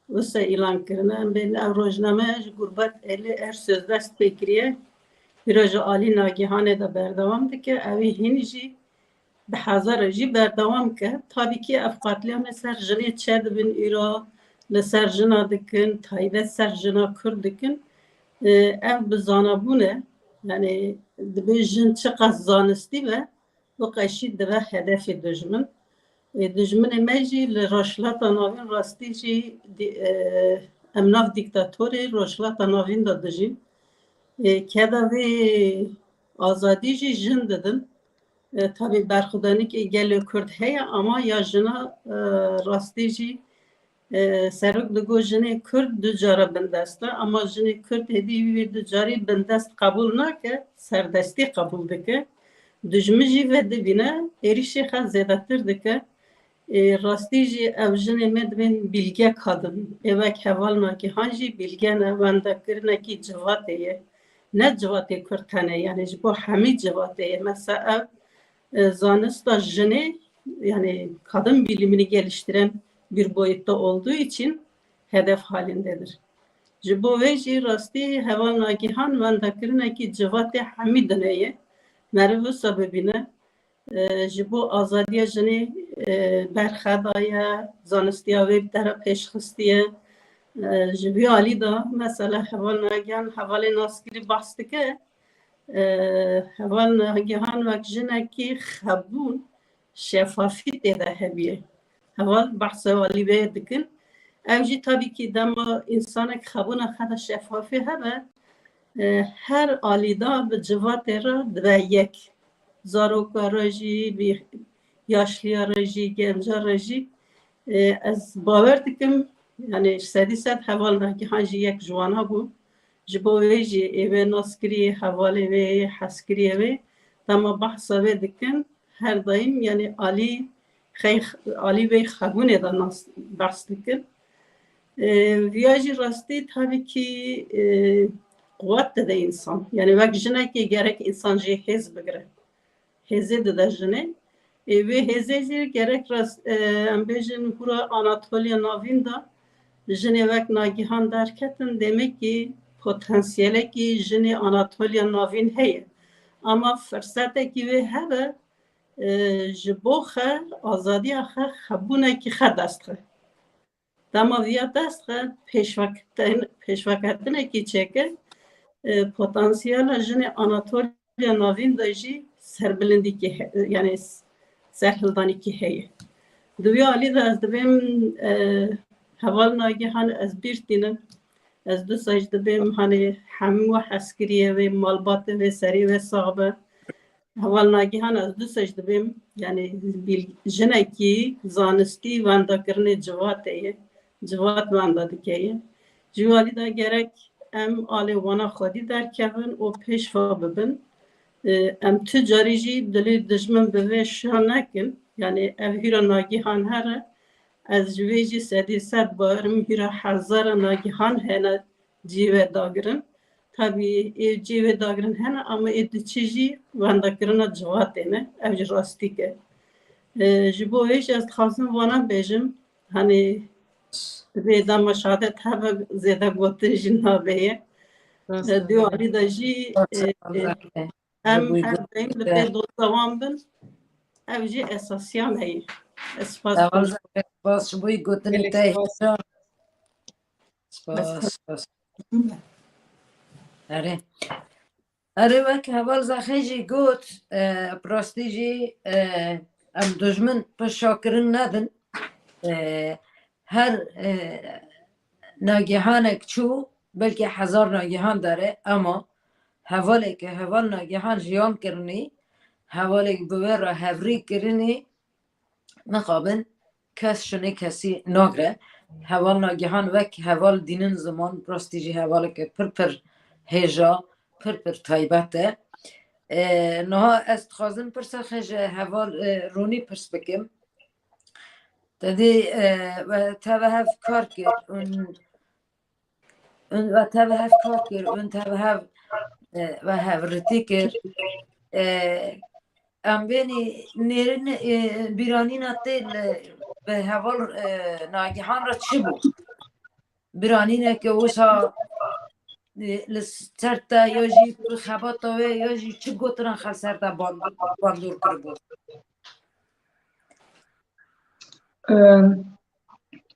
وسه اعلان کردن بین روزنامه غربت الی سözleşme بکریه هیرا عالی ناگهانه دا بردوام دکه اوی هنجی به هزار جی بردوام که tabii ki افقاتلیان سر جنی چه دبین ایرا لسر جنا دکن تایبت سر جنا کرد دکن ev bizanabune yani dibê jin çi qas zanistî ve bu qeşî dibe hedefê dijmin dijminê me jî li Rojhilata Navîn rastî jî em nav dîktatorê Rojhilata Navîn da dijîn keda vê azadî jî jin didin tabii berxwedanîkê gelê Kurd heye ama ya jina rastî jî serok digo jinê Kurd du cara bindest e ama jinê Kurd hêdî wî du carî bindest qebûl nake serdestî qebûl dike dijmin jî ve dibîne êrişê xwe zêdetir dike rastî jî ev jinê me dibên bilge kadin evek heval nagihan jî bilge ne wendekirinekî civatê ye ne civatê Kurd tene yani ji bo hemî civatê ye mesela ev zanista jinê yani kadın bilimini geliştiren bir boyutta olduğu için hedef halindedir. Ji bo vê jî rastî heval nagihan wendekirinekî civatê hemî dineye meriv wisa bibîne ji bo azadiya jinê berxedaye zanistiya wê bi tere pêşxistiye ji vî alî da mesela heval nagihan hevalê naskirî behs dike heval nagihan wek jinekî xebûn şeffafî tê de hebiye heval behsa alî wê dikin ev jî tabii ki dema insanek xebûna xwe de şeffafî hebe her alîda bi civatê re dibe yek zarokara jî yaşlıya rejî, genca rejî ez bawer dikim yani sedî sed heval negihan jî yek jwana bû ji bo wê jî êvê naskiriyê hevalê wê hezkiriyê wê dema behsa wê dikin her daîm yani alî wê xebûnê de behs dikin viya jî rastî tabii ki quwet dide însan yani wek jinekê gerek însan jê hêz bigire hêzê dide jinê wê hêzê jî gerek rast em bêjin hûra Anatoliya Navîn da jinê wek nagihan derketin demek ki potansiyelekî jinê Anatoliya Navîn heye ama firsetekî wê hebe ji bo xe azadiya xe xebûnekî xe dest xe dema viya dest xe pêşveketinekî çêkir potansiyela jinê Anatoliya Navîn de jî serbilindîkî yani serhildanîkî heye di vê alî de ez dibêm heval nagihan ez bîrtînim ez disa jî dibêm hani hemû hezkiriyê wê malbatê wê serî wê sax be heval nagihan ez disa jî dibêm yani jinekî zanistî wendakirinê civatê ye civat wenda dike ye ji wê alî de gerek em alê wana xwedî derkevin û pêşva bibin em ti carî jî dilê dijmin bi vê şa nekin yani ev hîra nagihan here ez ji wê jî sedî sed bawerim hîra hezara nagihan hene cîvê dagirin tabii ê cîvê dagirin hene ama ê diçî jî wendakirina civatê ne ev jî rastîk e ji bo wê jî ez dixwazim wana bêjim hani vê dema şadet hebe zêde gotin jî nabe ye di wê alî de jî em her daîm li pê dosta wan bin ev jî esasiyan heye Spas ji bo gotinê te hêja spas erê wek heval zexê jî got rastî jî em dijmin pişakirin nedin her nagihanek çû belkî hezar nagihan dere ama hevaleke heval nagihan jiyan kirinî hevalek bi wê re hevrî kirinî nixabin kes şinê kesî nagire heval nagihan wek heval dînin ziman rastî jî hevaleke pir hêja pir taybet e niha ez dixwazim pirsa xwe ji heval ronî pirs bikim tedê te ve hev kar kir te ve hev kar kir ve hev ritî kir em benî nêrin bîranîna tê bi heval nagihan re çi bû bîranîneke wisa li ser te ya jî xebata wê ya jî çi gotina xwe ser te bandor kiribû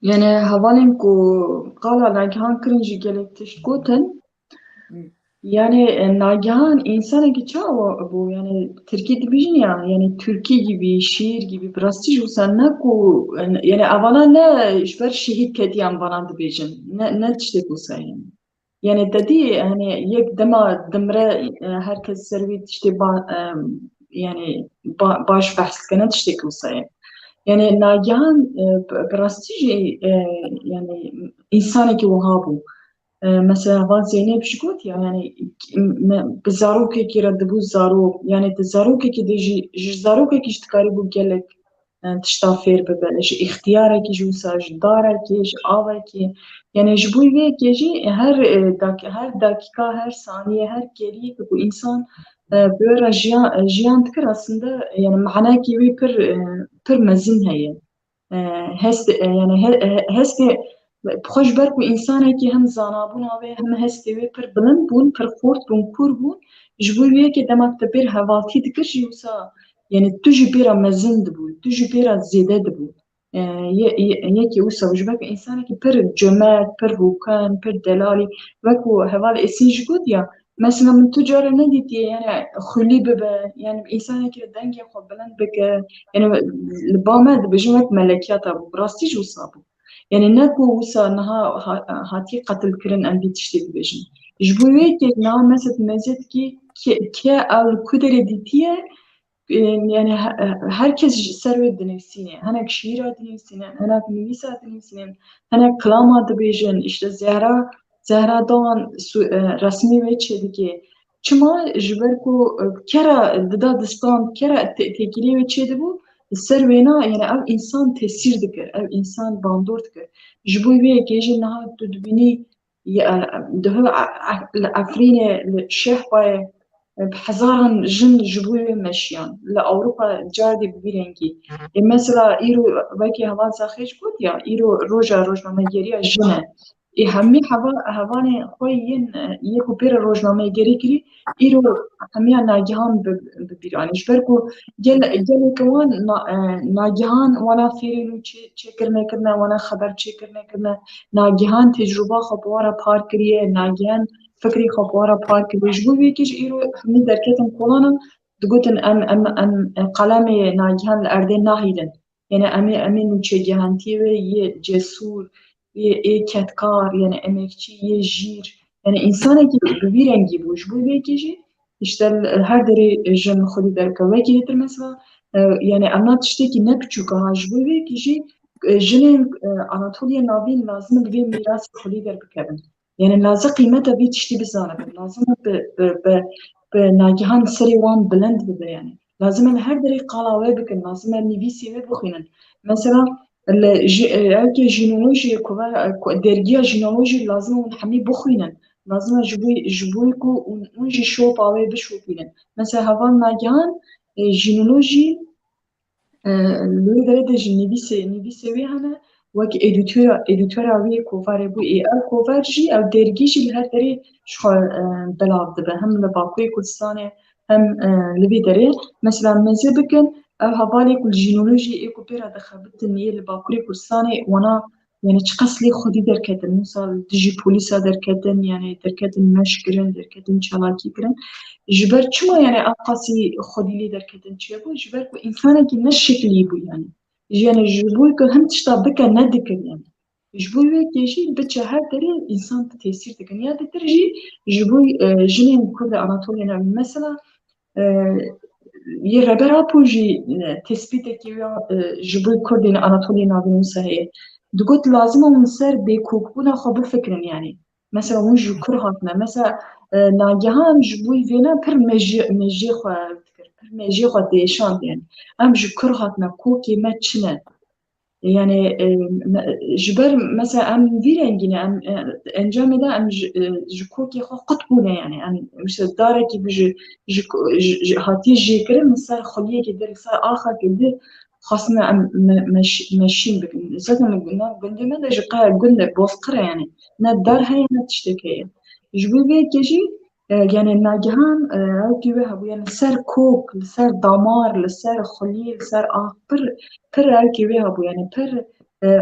yani hevalên ku qala nagihan kirin jî gelek tişt gotin yani nagihan insanekî çawa bû yani Tirkî dibêjin ya yani Türkî gibi şiir gibi rastî jî wisa ne ku yani evana ne ji ber şehîd ketiyan vanan dibêjin ne tiştek wisa yani dedî hani yek dema dimre herkes ser wî tiştê yani baş behs dike ne tiştek wisa ye yani nagihan bi rastî jî yani însanekî wiha bû mesela van Zeynep jî got ya yani bi zarokekî re dibû zarok yani di zarokekî de jî ji zarokekî jî dikarî bû gelek tişta fêr bibe ji îxtiyarekî jî wisa ji darekî ji avekî yani ji bo vê jî her dakika her saniye her keriyekî ku însan böyle jiyan dikir aslında yani manekî wê pir mezin heye yani hestê xwe ji ber ku însanekî hem zanabûna wê hem hestê wê pir bilind bûn pir xort bûn kûr bûn ji bo wê demek te pêr hevaltî dikir jî wisa yani tu ji pêra mezin dibû tu ji pêra zêde dibû yekî wisa ji ber ku însanekî pir cömert pir hûkan pir delalî wekû heval Esîn jî got ya mesela min tu cara nedîtiye yani xulî bibe yani însanekî dengê xwe bilind bike yani li ba me dibêjin wek melekiyata bû rastî jî wisa bû yani ne ku wisa niha hatiye qetil kirin em vî tiştê dibêjin ji bo wê niha mesela mezet kî ke ew ku derê dîtiye yani herkes servet dinivsine. Henek şiira dinivsine, henek nivisa dinivsine, henek klama dibêjin. İşte Zehra Doğan resmi ve çediki. Çima ji ber ku kera dida distan, kera tekiliye ve çedi bu servena yani ev insan tesir dikir, ev insan bandor dikir. Ji bu ve kejin naha tu dibini دهو العفرين الشهبة بحزارن جن جبوي مشيان لأوروبا جاردي ببيرنجي مثلا إيرو باكي هوا زاخيش بود يا إيرو روجنامه جريا جنة همي هواني خوين يكو بير روجنامه جري كري إيرو همي ناجهان ببيران إشبركو جل كوان ناجهان وانا فيرينو چكرنا كرنا وانا خبر چكرنا كرنا ناجهان تجربه خبوارا پار کریه ناگهان فکری خبوارا پار کریه جبو ویکیش ایرو همی درکتن کلانا دگوتن ام قلم ناگهان لارده ناهیدن یعنی امی نوچه جهانتی و یه جسور یه کتکار یعنی امکچی یه جیر یعنی انسانی که ببیرنگی بو جبو ویکیشی işte her deri jen xudi derke vekî hetir mesela yani emna tiştekî ne biçûk aha ji bo vê kişî jinên Anatoliya navîn lazim bi vê mirasê xwedî derbikevin. Yani lazım qîmeta vê tiştî bizanibin. Lazim bi nagihan serê wan bilind bibe yani. Lazim her derê qala wê bikin, lazim nivîsê wê bixwînin. Mesela erkê jinolojiyê dergiya jinolojî lazim hûn hemî bixwînin. Lazım ji bo ku hûn jî şopa wê bişopînin. Mesela hevan nagihan jinolojî li dere de ji nivîsê wê hene wek edîtora wê kovarê bû ev kovar jî ev dergî jî li her derê ji xwe belav dibe hem li Bakurê Kurdistanê hem li vê derê mesela meze bikin ev hevalê ku jinolojî ê ku pêra dixebitin yê li Bakurê Kurdistanê wana yani çiqas lê xwedî derketin misal dijî polîsa derketin yani derketin meş kirin derketin çalakî kirin ji ber çima yani ev qasî xwedî lê derketin çêbû ji ber ku însanekî ne şeklî bû yani yani ji bo ku him tişta bike ne dikir yani ji bo wê kêjî biçe her derê însan tesîr dikin ya ditir jî ji bo jinên Kurd Anatoliya mesela yê rebera pû jî tespîtekî ya ji bo Kurdên Anatoliya navî Musa heye digot lazim hûn ser bêkokbûna xwe bifikirin yani mesela hûn ji kur hatine mesela nagihan ji bo vêne pir mejiyê xwe dikir pir mejiyê xwe diêşand yani em ji kur hatine kokê me çi ne yani ji ber mesela em vî rengîne em encamê de em ji kokê xwe qut bûne yani em mesela darekî ji hatiye jêkirin li ser xuliyekê dir li ser axekê dir xwastin em meşîn bikin zaten gundê me de ji qaya gund e bozqir e yani ne dar heye ne tiştek heye ji bo vê kejî yani nagihan ew wê hebû yani li ser kok li ser damar li ser xuliyê li ser ax pir erkê wê hebû yani pir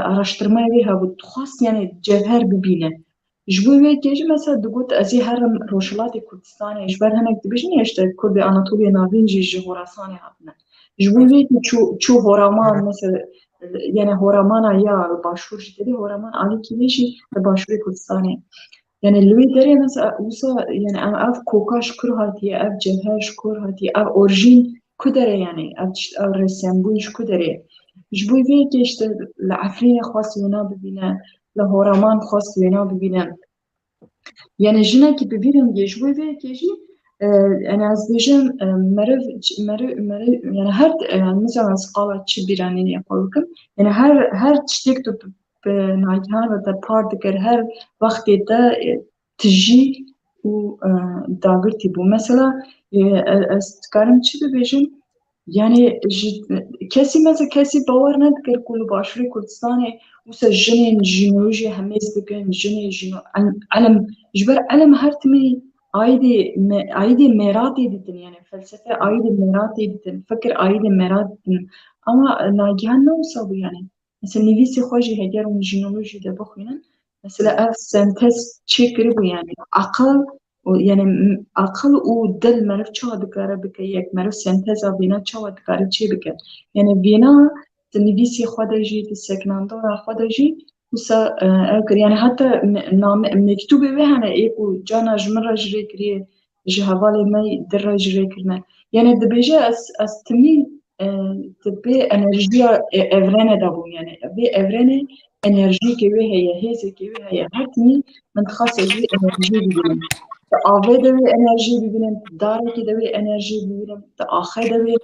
araştırmaya wê hebû dixwast yani cevher bibîne ji bo wê kejî mesela digot ez ê herim Rojhilatê Kurdistanê ji ber hinek dibêjin ya işte Kurdê Anatoliya navîn jî ji Horasanê hatine ji bo wê ku çû horaman mesela yani horamana ya başûr jî tedê horaman alîkî wê jî li Başûrê Kurdistanê yani li wê derê mesela wisa yani ev koka ji kur hatiye ev cevher ji kur hatiye ev orjîn ku dere yani ev resembûn ji ku derê ji bo vê ke işte li Efrînê xwast wêna bibîne li Horaman xwast wêna bibîne yani jinekî bibîrengê ji bo vê ke jî yani ez dibêjim meriv yani her mesela ez qala çi bîranînê xwe bikim yani her tiştek tu bi nagihan ve te par dikir her wextê te tijî û dagirtî bû mesela ez dikarim çi bibêjim yani kesî bawer nedikir ku li Başûrê Kurdistanê wisa jinên jinolojî hemêz bikin jinê elm ji ber elm her timî aîdê mêratê dîtin yani felsefe aîdê mêratê dîtin fikir aîdê mêrat dîtin ama nagihan ne wisa bû yani mesela nivîsê xwe jî heger hûn jinolojî de bixwînin mesela ev sentez çê kiribû yani yani akıl û dil meriv çawa dikare bike yek meriv senteza vêna çawa dikare çê bike yani vêna di nivîsê xwe de jî di seknandara xwe de jî wisa ew kir yani heta mektûbê wê hene ê ku cana ji min re ji rê kiriye ji hevalê me dir re jî rêkirine. Yani dibêje ez timî bê enerjiya evrene de bûm, yani vê evrenê enerjiyekê wê heye, hêzekê wê heye. Her timî min dixwast ez vê enerjiyê bibînim. Di avê de wê enerjiyê bibînim, darekê de wê enerjiyê bibînim, di axê de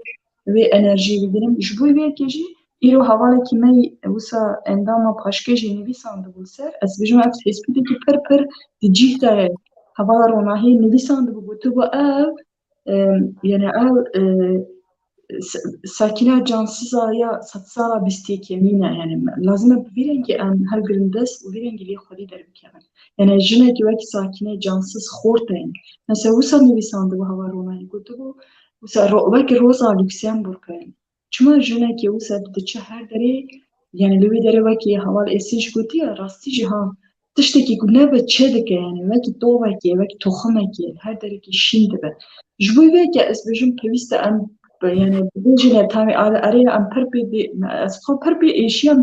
wê enerjiyê bibînim. Ji bo vê yekê jî îro hevalekî me wisa endama paşkê jî nivîsandibû ser, ez dibêjim ev tespîtekî pir di cih de ye. Hevala ronahiyê nivîsandibû gotibo ev yani ev sakîna cansiza ya sed sala bîstêkê mîne, yani lazim e bi vî rengî em hilgirin dest û vî rengî lê xwedî derbikirin. Yani jinekî wekî sakînê cansîz xort heye. Mesela wisa nivîsandibû heva ronahiyê gotibo wisa wekî Roza Luxemburg heye. Çima jinekî wisa diçe her derê, yani li wê derê wekî heval êsî jî gotiye, rastî jî ha tiştekî ku nebe çê dike, yani wekî tovekê, wekî toxumekê her derekî şîn dibe. Ji bo vê yekê ez dibêjim pêwîst e em yani bêjîne tamî erê em pir pê ez xwe pir pê êşiyam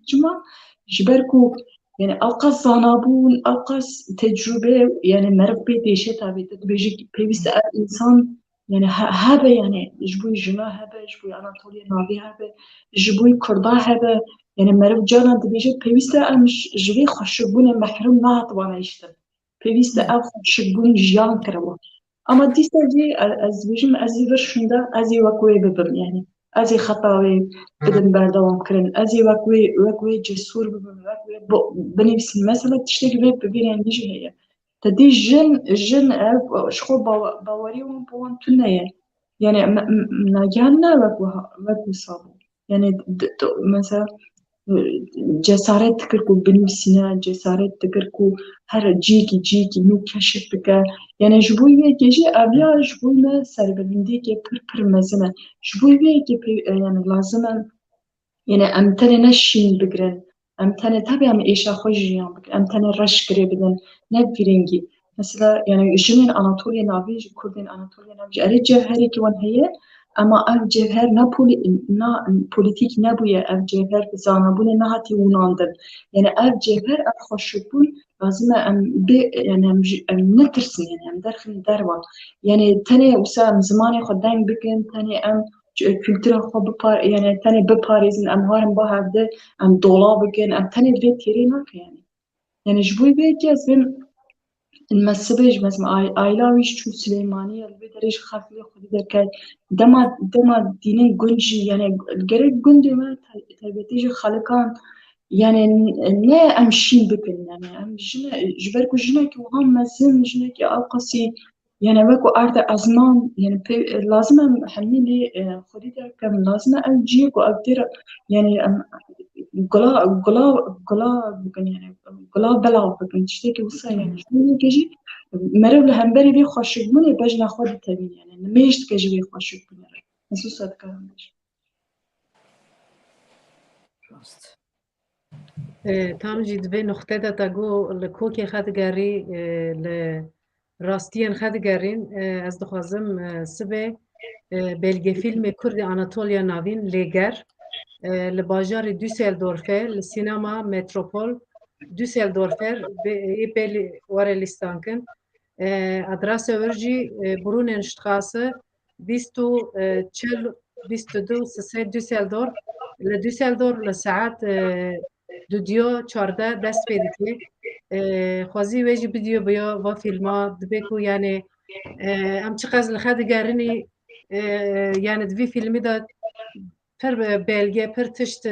çima ji ber ku yani ew qas zanabûn, ew qas tecrübe, yani meriv pê têşe tavê te dibêjî pêwîst e ev însan yani hebe, yani ji bo jina hebe, ji bo Anatolya navê hebe, ji bo Kurda hebe, yani meriv canan dibêje pêwîst e em ji vê xweşikbûnê mehrum nehatibane îştin. Pêwîst e ev xweşikbûn jiyan kiribo. Ama dîsa jî ez dibêjim ez ê vir şunda ez ê wek wê bibim, yani ez ê xeta wê bidim berdewam kirin, ez ê wek wê cesûr bibim, wek wê binivîsim. Mesela tiştekî vê bi vî rengî jî heye. Tedî jin ev ji xwe bawerî wan bi wan tune ye. Yani nagihan ne wek wisa bû. Yani mesela cesaret dikir ku binivîsîne, cesaret dikir ku her ciyekî nû keşif bike. Yani ji bo vê yekê jî ev ya ji bo me serbilindiyekê pir mezin e. Ji bo vê yekê yani lazim e yani em tenê ne şîn bigirin, em tenê tabii em êşa xwe jî jiyan bikin, em tenê reş girê bidin, ne vî rengî. Mesela yani jinên Anatolya navê jî Kurdên Anatolya navê jî erê cevherekî wan heye, ama ev cevher ne polîtîk nebûye, ev cevher bi zanabûnê nehatî winandin. Yani ev cevher, ev xweşikbûn lazim e em bê yani em netirsin, yani em derxin derva. Yani tenê wisa em zimanê xwe deng bikin, tenê em kültüra xwe yani tenê biparêzin, em harin ba hevde em dola bikin, em tenê vê têrê nake yani. Yani ji bo vê yekê ez vêm المسبه ji mesela ayla wî çû Süleymaniyê li vê derê ji xelkê xwedî derket dema dînên gund jî yani gerek gundê me taybetî ji xelikan yani ne em şîn bikin, yani em ji ber ku jinekî wiha mezin, jinekî ew qasî yani wek erde ezman, yani lazim em hemî lê xwedî derkin, lazim e ew ciyê ku ev têre yani em gula bikin, yani gula belav bikin, tiştekî wisa yani ji bo vê yekê jî meriv li hemberî vê xweşikbûnê bejna xwe ditevîne, yani nimêj dike ji vê xweşikbûnê re. Ez wisa dikarim bêjim. ڕاست Tam jî di vê noxtê de te got li kokê xwe digerî, li rastiyên xwe digerîn, ez dixwazim sibê belgefîlmê Kurdê Anatolya navîn Lêger li bajarê Düsseldorfê li sînema Metropol Düsseldorfê were lîstankin. Adresa wir jî Brûnên Straße 22 Düsseldorf. Li Düsseldorf li saet 2:14 dest pê dike. Xwazî wê jî bidîyo biya va fîlma dibe ku yani em çi qas li xwe digerînî yani di vî fîlmê de pir belge, pir tişt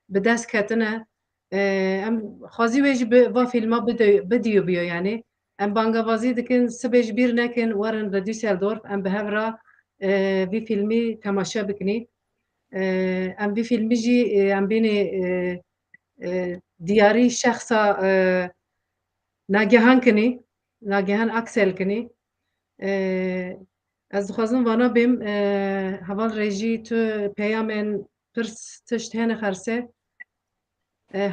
bi dest ketine. Em xwazî wê jî va fîlma bidîyo biya yani. Em bangavazî dikin sibê ji bîr nekin werin li Düsseldorf, em bi hev re vî fîlmê temaşe bikinî. Em vî fîlmî jî em bînê diyarî şexsa nagehan kinî, nagehan aksel kinî. Ez dixwazim vana bêm heval rejî tu peyamên pir tişt hene xerse.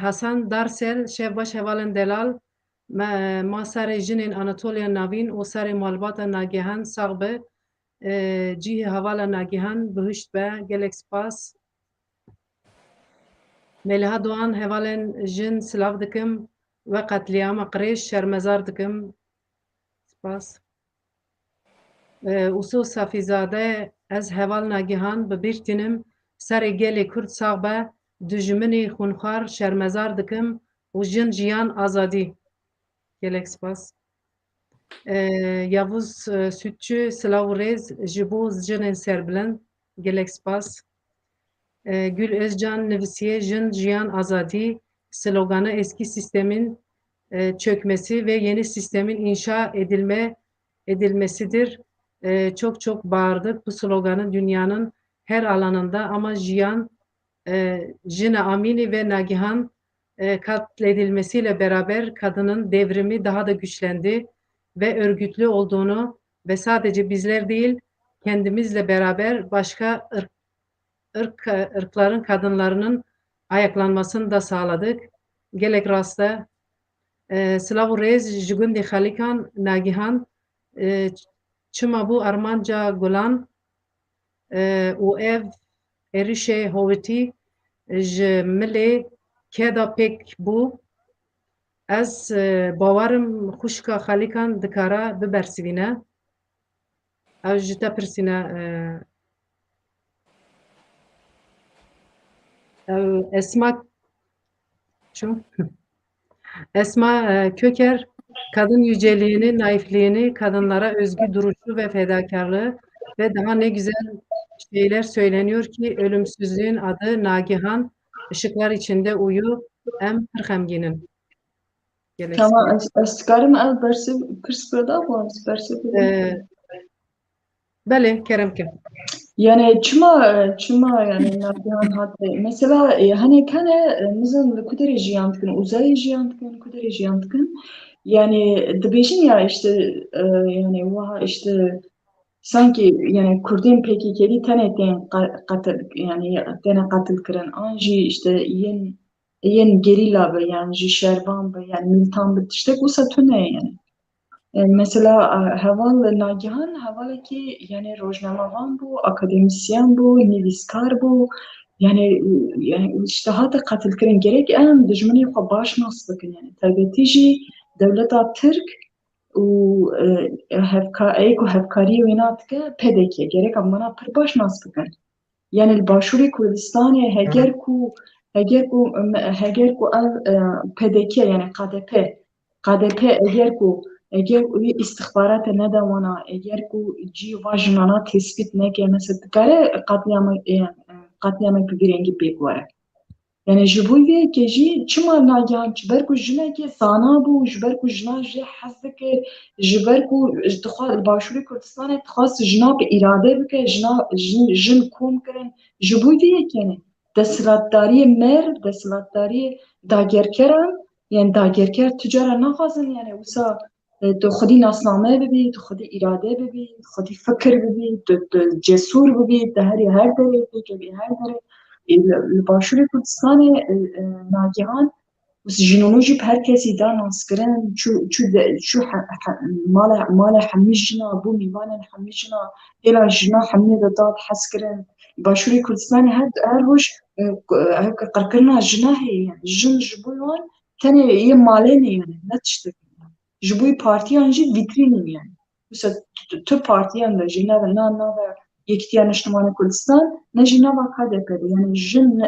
Hasan Darsel şevbaş hevalên delal ma serê jinên Anatolya navîn û serê malbata nagehan sax be. Cihê hevala nagehan bihişt be, gelek spas. Meliha Doğan hevalên jin silav dikim ve qetlîama qirêj şermezar dikim. Spas. Usul Safizade ez heval nagihan bibirtinim serê gelê Kurd sax be du ji minê xunxwar şermezar dikim û jin jiyan azadî. Gelek spas. Yavuz Sütçü Silav û Rêz ji bo jinên serbilind. Gelek spas. Gül Özcan Nivisiye Jin Jiyan Azadi sloganı eski sistemin çökmesi ve yeni sistemin inşa edilmesidir. Çok çok bağırdık bu sloganı dünyanın her alanında ama Jiyan, Jina Amini ve Nagihan katledilmesiyle beraber kadının devrimi daha da güçlendi ve örgütlü olduğunu ve sadece bizler değil kendimizle beraber başka ırkların kadınlarının ayaklanmasını da sağladık. Gelek rasta Silav û Rêz ji gundê Xelîkan Nagihan çima bû armanca gulan û ev êrişê hovitî ji milê keda pêk bû. Ez bawerim xwişka Xelîkan dikare bibersivîne. Ew ji te pirsîne Esma çû? Esma Köker, kadın yüceliğini, naifliğini, kadınlara özgü duruşu ve fedakarlığı ve daha ne güzel şeyler söyleniyor ki ölümsüzlüğün adı Nagihan, ışıklar içinde uyu, em hırxemginin. Tamam, ez dikarim ev bersiv pirs bida bu, ez bersiv bidim. Bele, keremke. Yani çima yani Nagihan hattı. Mesela hani kane nizam li kudere jiyan dikin, uzayê jiyan dikin, kudere jiyan dikin. Yani dibêjin ya işte yani waha işte sanki yani Kurdên PKK'lî tenê tên qatil yani têne qatil kirin. An jî işte yên gerîla be yani jî şervan be yani militan be tiştek wisa tune yani. Mesela heval Nagihan hevalekî yani rojnamavan bû, akademisyen bû, nivîskar bû. Yani işte hatta qatilkirin gerek em dijminê xwe baş nas bikin yani. Taybetî jî dewleta Tirk û hevkariyê ku hevkariyê wê dike pêdeke gerek em bana pir baş nas bikin. Yani li Başûrê Kurdistanê heger ku ev PDK yani KDP eger wî istixbaratê nede wana eger ku cî va jinana tespît neke mesela dikare qetliamek bi girêngî pêk were. Yani ji bo vê yekê jî çima Nagihan ji ber ku jinekê zana bû, ji ber ku jina jê hez dike, ji ber ku li Başûrê Kurdistanê dixwast jina bi îrade bike, jin kom kirin. Ji bo vê yekê ne desthilatdariyê mer, desthilatdariyê dagerkeran yani dagerker tu cara naxwazin yani wisa tu xwedî nasname bibî, tu xwedî îrade bibî, tu xwedî fikir bibî, tu cesûr bibî, tu herî her derê pêkevî her derê. Li Başûrê Kurdistanê Nagihan jinû jî her kesî da naskirin çû mala hemî jina bû mîvanên hemî jina hêla jina hemî de da hez kirin. Başûrê Kurdistanê her roj qirkirina jina heye yani jin ji bo wan tenê yê malê ne yani ne tiştek. Ji bo partiyan jî vîtrînin yani. Mesela tu partiyan da jî nava Yekîtiya Niştimanê Kurdistan ne jî nava KDP'de yani jin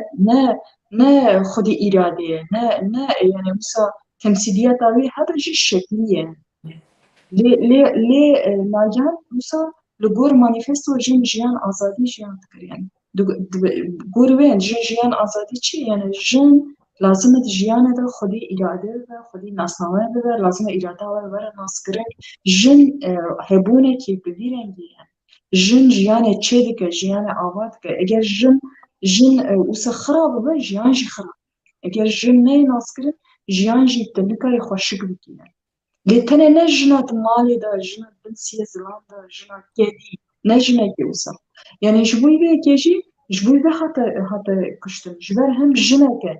ne xwedî îradeye ne yani mesela temsiliyeta wê hebe jî şeklî ye. Lê Nagihan mesela li gor manîfesto jin jiyan azadî jiyan dikir yani. Gor wê jin jiyan azadî çi yani jin lazim e jiyanê de xwedî îrade bibe, xwedî nasname bibe, lazim e îrada we were naskirin. Jin hebûnekî bi vî rengî ye. Jin jiyanê çê dike, jiyanê ava dike. Eger jin wisa xirab bibe, jiyan jî xirab. Eger jin neyê naskirin, jiyan jî tu nikarî xweşik bikî yani. Lê tenê ne jina di malê de, jina bin siyê zilam de, jina kedî, ne jinekî wisa. Yani ji bo vê yekê jî ji bo vê hate kuştin. Ji ber hem jinekê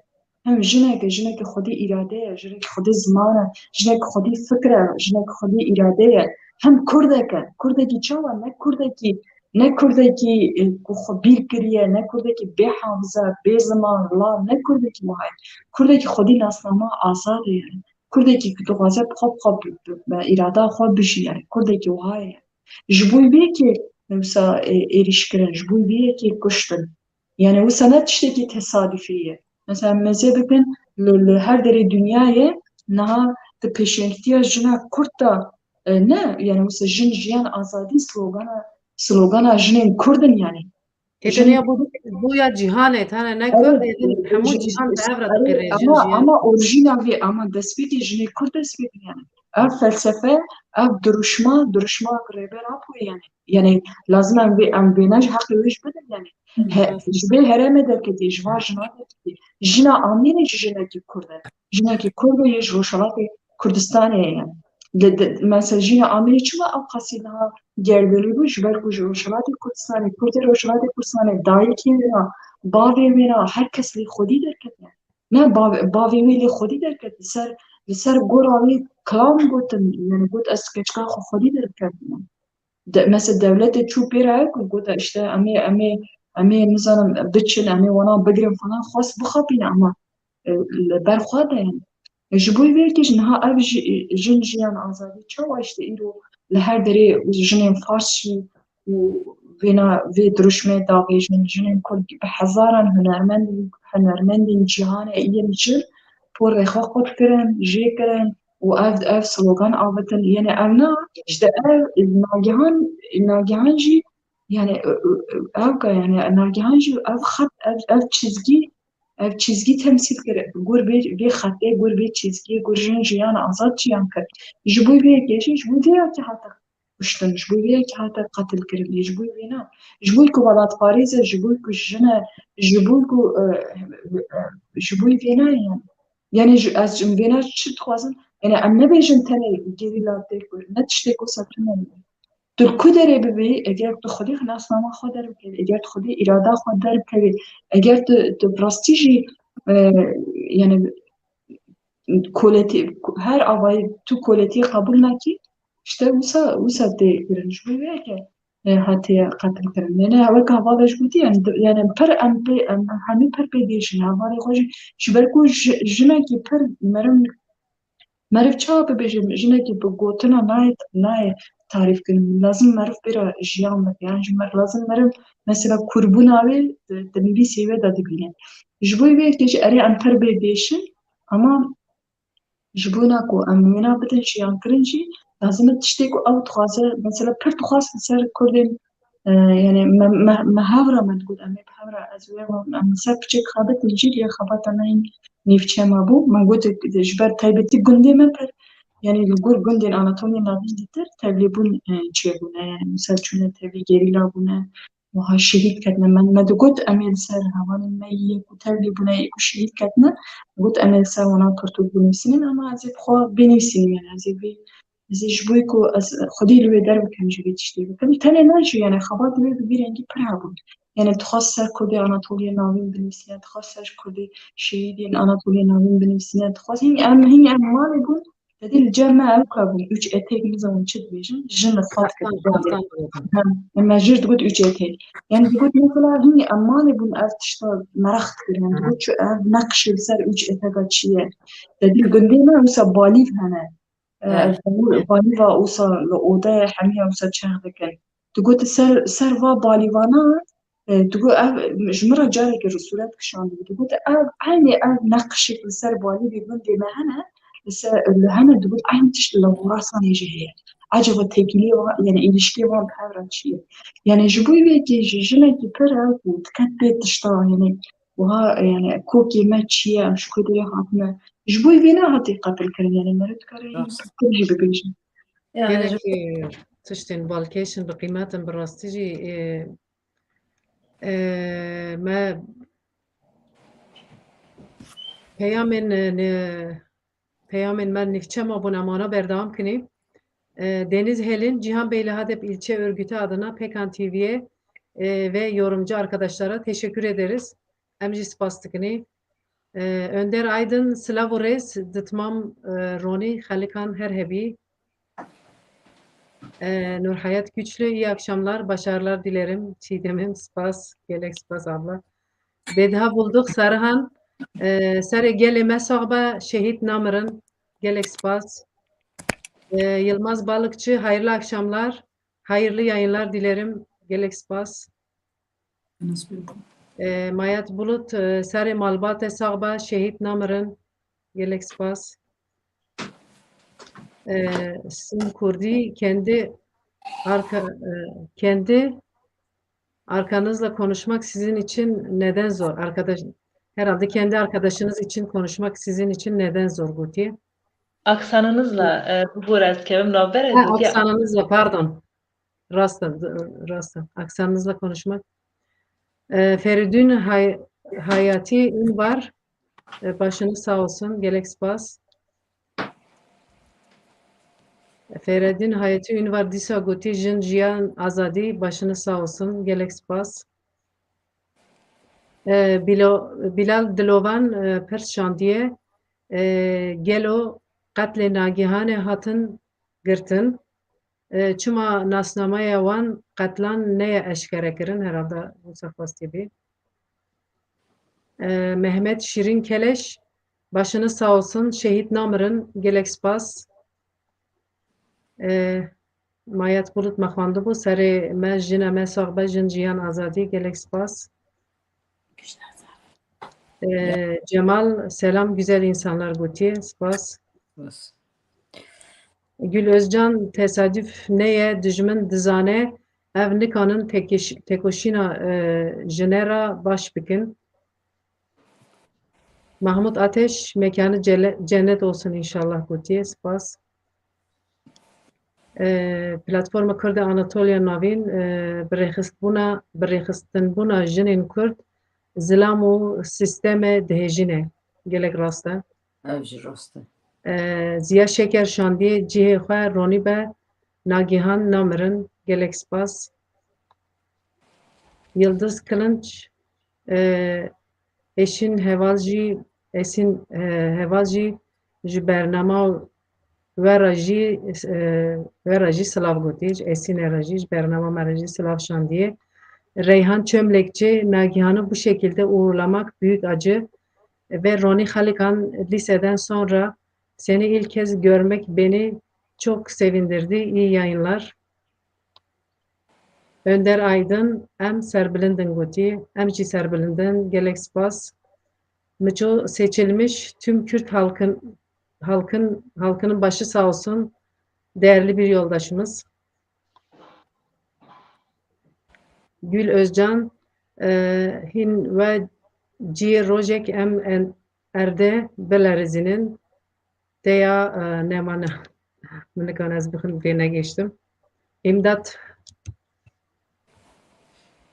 xwedî îrade ye, jinekê xwedî ziman e, jinekê xwedî fikir e, jinekê xwedî îrade ye. Hem Kurdek e, Kurdekî çawa ne Kurdekî ku xwe bîr kiriye, ne Kurdekî bê hafize, bê ziman, lav, ne Kurdekî wiha ye. Kurdekî xwedî nasnama azad e yani. Kurdekî ku dixwaze bi xwe îrada xwe bijî yani. Kurdekî wiha ye. ji bo vê yekê wisa êrişkirin, ji bo vê yekê kuştin. Yani wisa ne tiştekî tesadüfî ye. Mesela meze bikin li her derê dünyayê niha di pêşengtiya jina Kurd da ne yani wisa jin jiyan azadî slogana jinên Kurdin yani. Edeniya bu ya cihanê tane ne Kurd edin hemû cihan bi evre diqire jin jiyan. Ama orijina vê ama destpêkê jinê Kurd destpêkê yani. Ev felsefe, ev duruşma rêber apûye yani. Yani lazım em vêne ji heqê wê ji bidin yani. Ji vê herêmê derketî, ji van jina derketî. Jina Amînê jî jinekî Kurd e. Jinekî Kurd yê ji Rojhilatê Kurdistanê yani. Mesela jina Amînê çima ew qasî niha gerdelî bû ji ber ku ji Rojhilatê Kurdistanê, Kurdê Rojhilatê Kurdistanê dayîkê wêna, bavê wêna her kes lê xwedî derket yani. Ne bavê wê lê xwedî derket li ser gora wê kilam gotin yani got ez keçika xwe xwedî derketim. Mesela devletê çû pêra ku got işte em ê nizanim biçin, em ê wana bigirin falan xwast bixapîne ama li ber xwe de yani. Ji bo vê yekê jî niha ev jin jiyan azadî çawa işte îro li her derê jinên Fars jî û vê duruşmê davêjin jinên Kurd bi hezaran hunermendên cîhanê yên jin porê xwe qut kirin, jê kirin û ev slogan avêtin yani ev na işte ev nagihan jî yani yani nagihan jî ev xet ev çizgî temsîl kir gur vê xetê gur vê çizgî gur jin jiyan azad çiyan kir ji bo vê yekê jî ji bo vê yekê hate kuştin ji bo vê yekê hate qetilkirin ji bo vê na ji bo ku welatparêz e ji bo ku jin e ji bo ku ji bo vê na yani ez ji vê na çi dixwazim yani em nebêjin tenê gerîla tê ku ne tiştê ku setûne tu ku derê bibî eger tu xwedî nasnama xwe derbikevî eger tu xwedî îrada xwe derbikevî eger tu bi rastî jî yani koletî her avayî tu koletî qebûl nekî işte wisa tê kirin ji bo vê yekê hatiye qetilkirin yani hewek hevalê ji gotî yani pir em hemî pir pê gêjin hevalê xwe jî ji ber ku jinekî pir meriv çawa bibêjim jinekî bi gotina nayê tarîfkirin lazim meriv pêra jiyan bike yani ji lazim meriv mesela kurbûna wê di nivîsê wê de dibîne ji bo vê yekê jî erê em pir bêbêjin ama ji bo na ku em wêna bidin jiyankirin jî lazim e tiştê ku ew dixwaze mesela pir dixwaz li ser Kurdên yani me hewra me digot em ê bi hewra ez wê em li ser piçek xebitin Cîriyê xebata me yên nîvçema bû me got ji ber taybetî gundê me pir yani li gor gundên Anatoliyê navîn dîtir tevlîbûn çêbûne yani misal çûne tevlî gerîla bûne wiha şehîd ketine me digot em ê li ser hevalên me yê ku tevlî bûne yê ku şehîd ketine got em ê li ser wana pirtûk binivîsînin ama ez ê bixwe binivîsînim yani ez ê ji bo ku ez xwedî li wê derbikim ji vê tiştê bikim tenê ne jî yani xebatê wê bi vî rengî pir hebûn yani dixwast ser Kurdê Anatoliyê navîn binivîsîne dixwast ser Kurdê şehîdên Anatoliyê navîn binivîsîne dixwast hîn em malê bûn dedî li cem me ew kabûn üç etek nizamin çi dibêjin jin li xwat kirin me jî digot üç etek yani digot mesela hîn em malê bûn ev tişta merex dikirin yani digot çi ev neqişê li ser üç eteka çi ye dedî gundê me wisa balîv hene balîva wisa li odayê hemîya wisa çex dikin digot ser va balîvana digot ev ji min re carekê li sûret kişandibû digot ev aynê ev neqişek li ser balîvê gundê me hene li hene digot aynî tişt li laborasyanê jî heye acaba tevkîliyê yani ilişkiyê wan bi hev re çi ye yani ji bo vê yekê jî jinekî pir ew ku diket pê tişta yani wiha yani kokê me çi ye em ji ku derê hatine ji bo vê ne hatî qetilkirin yani meriv dikare pir jî bibêjin Gelekî tiştên balkêşin bi qîmetin bi rastî jî me peyamên me nîvçema bûn em wana berdewam kinî Deniz Helin, Cihan Beyliadep İlçe Örgütü adına Pekan TV'ye ve yorumcu arkadaşlara teşekkür ederiz. Em jî spas dikinî. Önder Aydın, Slavores, Ditmam Roni, Halikan Herhebi, Nurhayat Güçlü, iyi akşamlar, başarılar dilerim. Çiğdem'im, spas, gelek spas abla. Bedha bulduk, Sarıhan, Sere gele mesaba şehit namırın, gelek spas. Yılmaz Balıkçı, hayırlı akşamlar. Hayırlı yayınlar dilerim. Gelek spas. Mayat Bulut Serê malbatê sax be şehîd namirin. Gelek spas. Sim Kurdî kendi arkanızla konuşmak sizin için neden zor? Herhalde kendi arkadaşınız için konuşmak sizin için neden zor gotiye? Aksanınızla bu biraz kevim navber Ha, ediyor. aksanınızla pardon. Rastın. Aksanınızla konuşmak. Feridun Hayati Ünvar başınız sağ olsun. Gelek spas. Feridun Hayati Ünvar dîsa gotî jin jiyan azadî başınız sağ olsun. Gelek spas. Bilal Dilovan pers şandiye gelo qatlê nagîhanê hatin girtin. Çima nasnamaya wan qetlan neye eşkere kirin herhalde bu safhastî bî. Mehmet Şirin Keleş başınız sağ olsun. Şehit namirin. Gelek spas. Mayat Bulut mexwandı bû serê me jine me sax be jin jiyan azadî. Gelek spas. Cemal selam güzel insanlar gotiye. Spas. Bas. Gül Özcan tesadüf neye dijmin dizane ev nikanin tekoşina jenera baş bikin. Mahmut Ateş mekanı cennet olsun inşallah gotiye. Spas. Platforma Kurd Anatolia Navîn birêxistinbûna jinên Kurd zilam û sisteme dihêjîne. Gelek rast e. Ev jî rast e. Ziya Şeker şandiye cihê xwe ronî be nagîhan namirin. Gelek spas. Yıldız Kılınç eşin heval jî ji bernama wera jî silav gotî. Esinê jî ji bernama me re jî silav şandiye. Reyhan Çömlekçi nagihanı bu şekilde uğurlamak büyük acı ve Roni Halikan liseden sonra seni ilk kez görmek beni çok sevindirdi. İyi yayınlar. Önder Aydın em serbilindin goti. Em jî serbilindin. Gelek spas. Miço seçilmiş tüm Kürt halkının başı sağ olsun. Değerli bir yoldaşımız. Gül Özcan hin ve ci rojek em erde belerizinin deya nemana minikan az birine geçtim. İmdat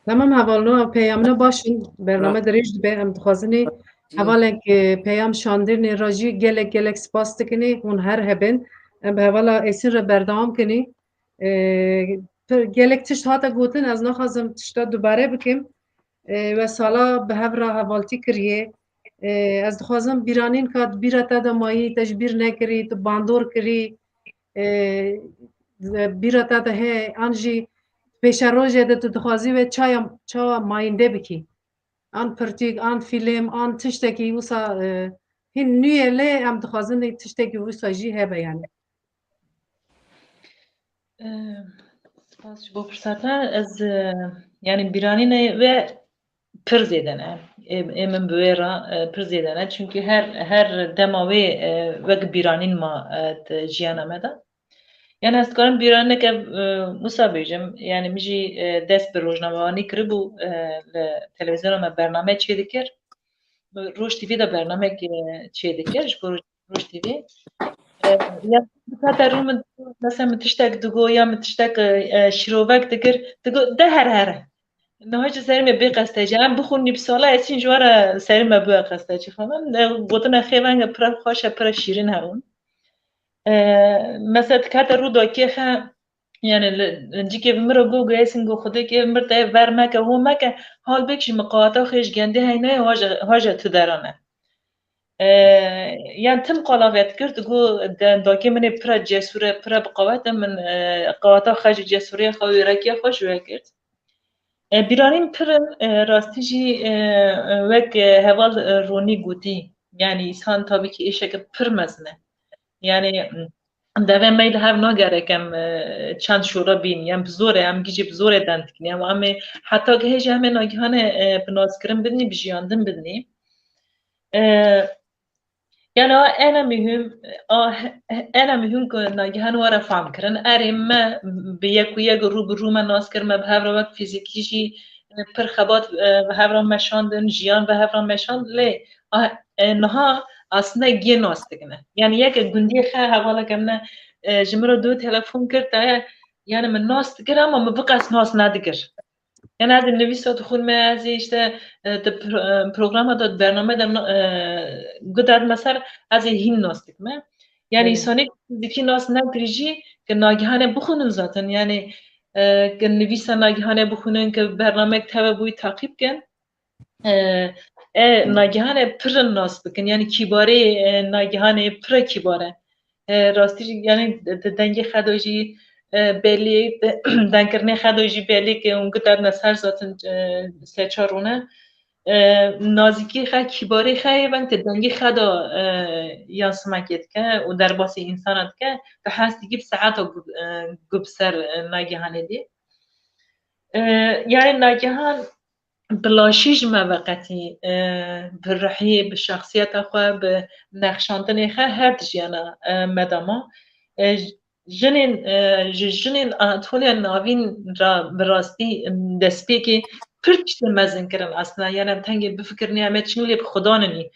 tamam havalno peyamına başın bername derij be em dixwazini havalek peyam şandirni raji gelek spas dikini hûn her hebin em havala esin re berdewam kini gelek tişt hata gotin ez naxwazim tişta dubare bikim ve sala bi hev re hevaltî kiriye ez dixwazim bîranîn kat bîra te de mayî te ji bîr nekirî tu bandor kirî bîra te de heye an jî pêşa rojê de tu dixwazî ve çawa mayînde bikî an pirtûk an fîlm an tiştekî wisa hin nûyê lê em dixwazin tiştekî wisa jî hebe yani. Spas ji bo pirsata ez yani bîranînê ve pir zêde ne. Ê min bi wê re pir zêde ne çünkü her dema wê wek bîranîn ma di jiyana me de. Yani ez dikarim bîranîneke wisa bêjim yani min jî dest bi rojnamewanî kiribû li televizyona me bername çê dikir. Roj TV de bernamek çê dikir ji bo Roj TV. Ya dikate rû min mesela min tiştek digo ya min tiştek şîrovek dikir digo de her. Niha ji serê me bê qestecî em bixwîn nivîsala esîn ji were serê me bûye qestecî falan gotina xêvenge pir xweş e pir şîrîn hebûn. Mesela dikate rû dakê xe yani cikê bi mir got esîn got xwedê mir te ver meke hûn meke halbek ji miqata xê ji gendê heyne haja tu derane. Yani tim qalavet kir digo dakê min ê pir cesûr e pir bi qewet e min qeweta xwe ji cesûriya xwe wêrekiya xwe ji we girt. Bîranîn pir rastî jî wek heval Ronî gotî yani îsan tabii ki êşeke pir mezin e. Yani دوام میل هر نگاره کم چند شورا بین یم بزوره هم گیجی بزوره دنت کنی و همه حتی که هیچ همه ناگهانه بناز کرن بدنی بجیاندن بدنی يعني أنا مهم كنا جهان ورا فهم كرن أريم ما بيك رو بروما ناس كر ما بهفرا وقت فيزيكي جي پر خبات بهفرا مشاندن جيان بهفرا مشاند لي نها أصلا جي ناس تكنا يعني يك جندي خا حوالا كمنا جمرة دو تلفون كرت يعني من ناس تكر أما مبقى ناس نادكر يعني هذا النویس تخون ما از işte program داد برنامه دم قدرت مثلا از هین ناستک ما يعني سانه دیکی ناس نگریجی که ناگهانه بخونن زاتن يعني که نویس ناگهانه بخونن که برنامه تبع بوی تعقیب کن ناگهانه پر ناس بکن يعني کیباره ناگهانه پر کیباره راستی يعني دنگی خداجی belli denkerine خدایجی belli که اون قدر نسر زاتن سه چارونه نازکی خا کیباری خا و تدنگی خدا یاسمکت که و در باسی انسانت که به حس دیگه ساعت گب سر ناگهانه دی يعني ناگهان بلاشیج موقتی برحی به شخصیت خو به نقشاندن خو هر جیانا مداما جنین آناتولیا ناوین را براستی دست که پرچ مزن کردن اصلا یعنی تنگ بفکرنی همه چنگ لیب خدا نی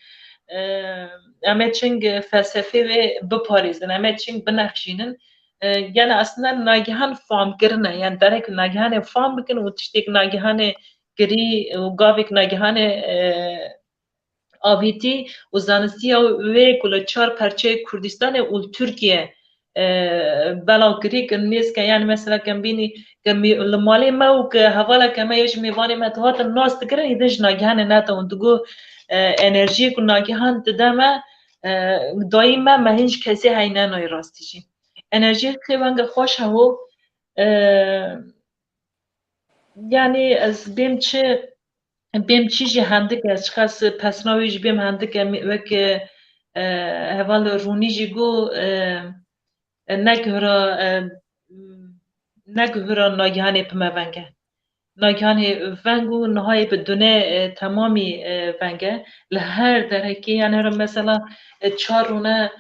همه چنگ فلسفه و بپاریزن همه چنگ بنخشینن یعنی اصلا ناگهان فهم کردن یعنی درک ناگهان فهم بکن و تشتیک ناگهان گری و گاویک ناگهان آبیتی و زانستی و کل چهار پرچه کردستان و ترکیه بلا کری که نیست که یعنی مثلا کم بینی که مالی ما و که حوالا که ما یوش میوانی ما تو هات ناس تکرن ایدنش ناگهان نتا و دگو انرژی که ناگهان تدامه دائما ما هنج کسی هینه نای راستی جی انرژی خیلی خوش هوا یعنی از بیم چیزی هنده که از خاص پسناویش بیم هنده که وک حوال رونی جی گو نگهرا ناگهانه پمونگه ناگهانه ونگو نهای بدونه تمامی ونگه لهر درکی یعنی مثلا چارونه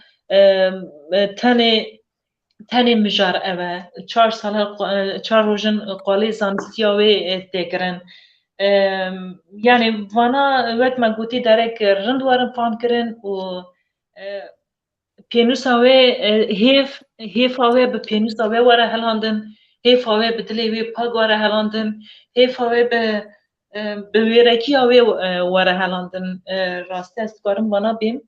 تنه مجار اوه 4 روزن قالی زانستیاوی تکرن يعني وانا وقت ما قلتي دارك رند وارن فهم كرن و بينوساوي هيفاوي ببينوساوي ورا هلاندن هيفاوي بدليوي باق ورا هلاندن هيفاوي بويركياوي ورا هلاندن راسته استقارم وانا بيم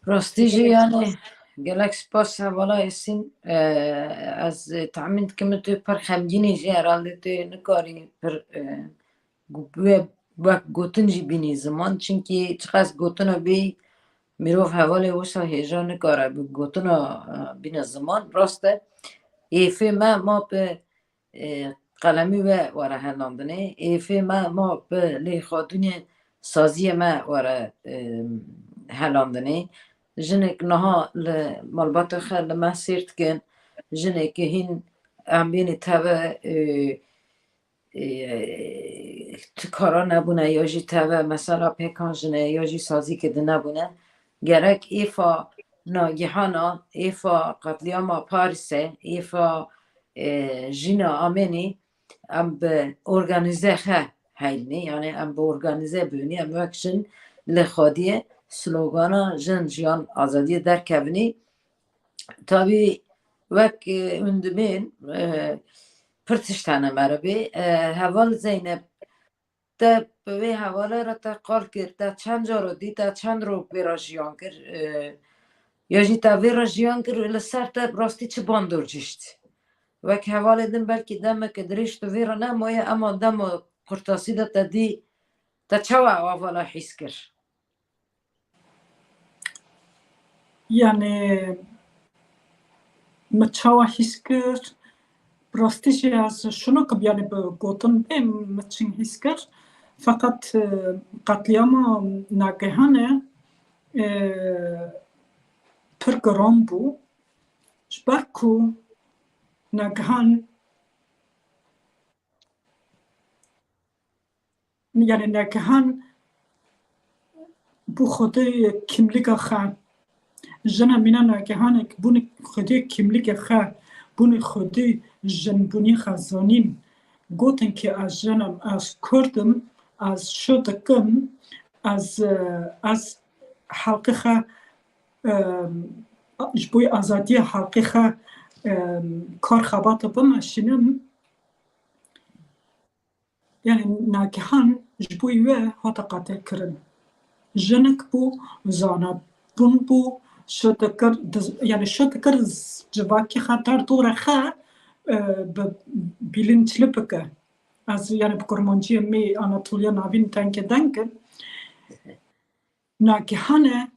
راستی جی یعنی گلکس پاس حوالا ایسین از تعمید که من توی پر خمگینی جی هرالده توی نکاری پر گوتن جی بینی زمان چونکه چقدر گوتن بی میروف حوالی وسا هیجا نکاره بی گوتن بین زمان راسته ایفه ما به قلمی و وره هلاندنه ایفه ما به لی خادونی سازی ما وره هلاندنه جنك نها مالبات خل ما سيرت كان جنك هين عم بين تابع تكارا نبونه یا جی تابع مثلا پیکان جنه یا جی سازی که نبونه گرک ایفا ناگهانا ایفا قتلیاما پارسه ایفا جینا آمینی ام به ارگانیزه خه هیلنی یعنی ام به ارگانیزه بونی ام وکشن لخادیه سلوگانا جن جیان آزادی در کبنی تابی وک اندمین پرتشتانه مربی حوال زینب تا به حواله را تا قال کرد تا چند جا رو دی تا چند رو ویرا جیان کرد یا جی تا ویرا جیان کرد لسر تا راستی چه باندور جشت وک حواله دن بلکه دمه که دریشت ویرا نمایه اما دم قرطاسی دا تا دی تا چوا والا حیث کرد يعني متشاوه هيسكر براستيجي از شنو قب يعني بقوطن بهم متشين هيسكر فقط قتلياما ناقهانه پر گرام بو جبر کو ناگهان yani ناگهان بو خودی kimlik خا جنا مینا ناگهان بون خودی kimlik خا بون خودی جن بونی خزانین گوتن که از جنم از کردم از شدکم از حلقه خا جبوی آزادی حلقه خا کار خبات بمشینم yani ناگهان جبوی و هات قاتل کرن جنک بو زانا بون بو شدکر yani شدکر جواکی خاطر دوره خا bilinçli bike az yani bu Kurmancıya mi Anatolia navin tanke denken nagihane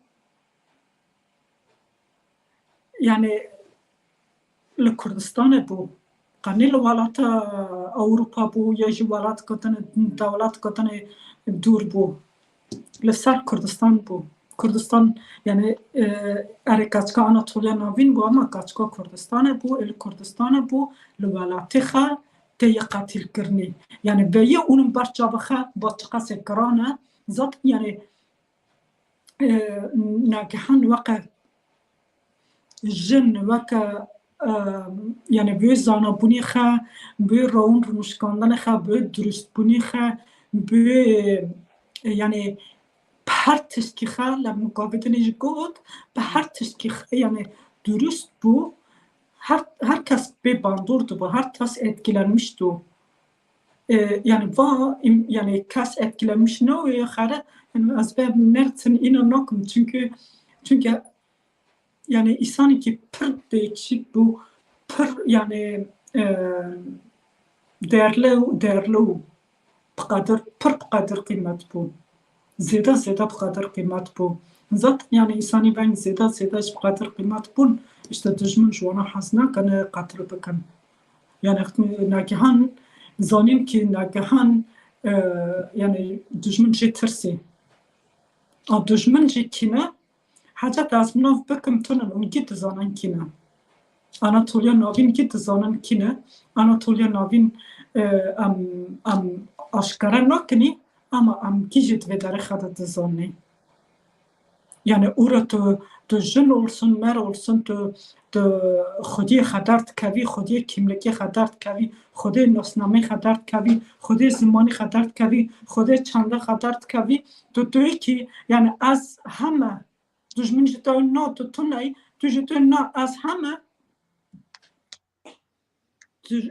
yani li Kurdistanê bu qanî li welata Ewropa bû ya jî welat gotinê dewlet gotinê dûr bû li ser Kurdistan bû Kurdistan yani erê kaçka Anatolia navîn bû ama kaçka Kurdistanê bû li Kurdistanê bû li welatê xwe tê qetîlkirinê yani vêyê û ber çavê xwe ba çiqesê giran e zaten yani nagihan weke jin weke yani bê zanabûnê xwe bê rawin rûnişkandanê xwe bê durustbûnê xwe bê yani her tiştî xwe li muqabetinê jî got bi her tiştî xwe yani dürüst bû herkes bê bandor dibû her kes etkilenmiş dû yani va yani kes etkilenmiş ne û xere yani ez bê nertin îna nakim çünkü yani insanê ki pir bêçîk bû pir yani değerli û pir biqedir qîmet bû zêde biqedir qîmet bû zaten yani insanî ben zêde ji biqedir qîmet bûn işte dijmin ji wana hez nakin qetil bikin yani nagihan zanîn ki nagihan yani dijmin jê tirsê a dijmin jî kîne hecet ez nav bikim tunin û gî dizanin kîne Anatolia navîn gî dizanin kîne Anatolia navîn em aşkare nakinî ama em gî jî divê derê xwe de dizanî yani ûra tu jin olsun mer olsun tu xwediyê xwe derdikevî xwediyê kîmlikê xwe derdikevî xwediyê nasnameyê xwe derdikevî xwediyê zimanî xwe derdikevî xwediyê çanda xwe derdikevî tu tuyî ki yani ez heme dijmin ji te na tu tuney tu ji te na ez heme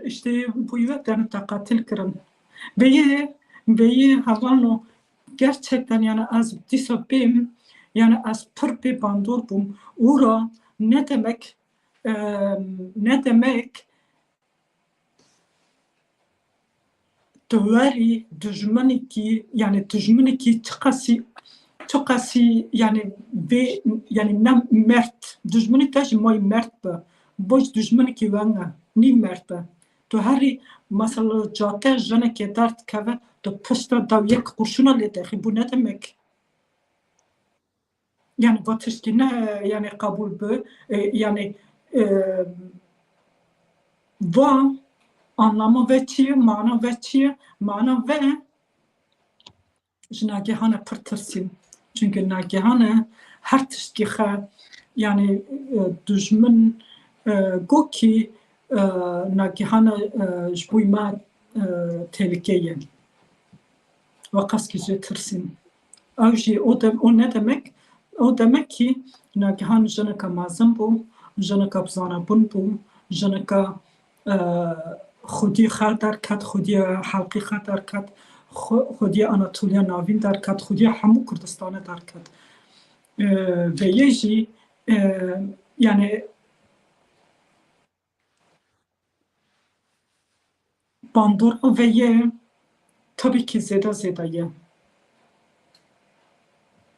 işte bu yüzden yani takatil kirin Beye havano gerçekten yani az disabim yani az pır bir bandor bum ura ne demek tuveri düşmanı ki yani düşmanı ki çıkası yani ve yani nem mert düşmanı taş moy mert be boş düşmanı ki vanga ni mert be تو هری مثلا جاته جنه که درد که تو پشت دو یک قرشونه لیده خیبو ندمک yani با تشکینه yani قبول به yani و anlamı ve çiğ, mana ve çiğ, mana ve nagihane pır tırsın. Çünkü nagihane her tişkihe yani düşman go ki nagihane jbuyma tehlikeye ve kaskıcı tırsın. O ne demek? O demek ki nagihan janaka mazım bu, janaka bzana bun bu, janaka خودی خود درکت خودی حلقی خود درکت خودی آناتولیا ناوین درکت خودی همو کردستان درکت و یجی yani bandora ve ye tabii ki zeda ye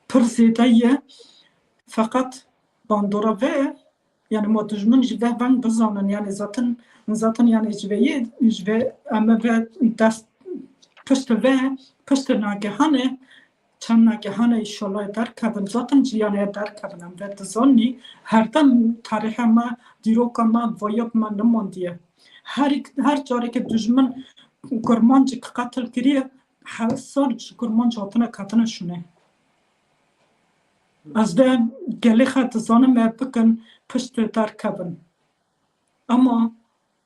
pır zeda ye fakat bandora ve yani modujmun jive ben bizanen yani zaten yani jive ama ve dest pıstı ve pıstı nagihane çend nagehane inşallah derkevin zaten ciyane derkevin em ve dizanî her dem tarihe me dîroka me vayek me nemandiye her careke dijmin kurmancı katil kiriye her sar ji kurmancı hatine ketine şune ez de gelê xwe dizanim me bikin piştî derkevin ama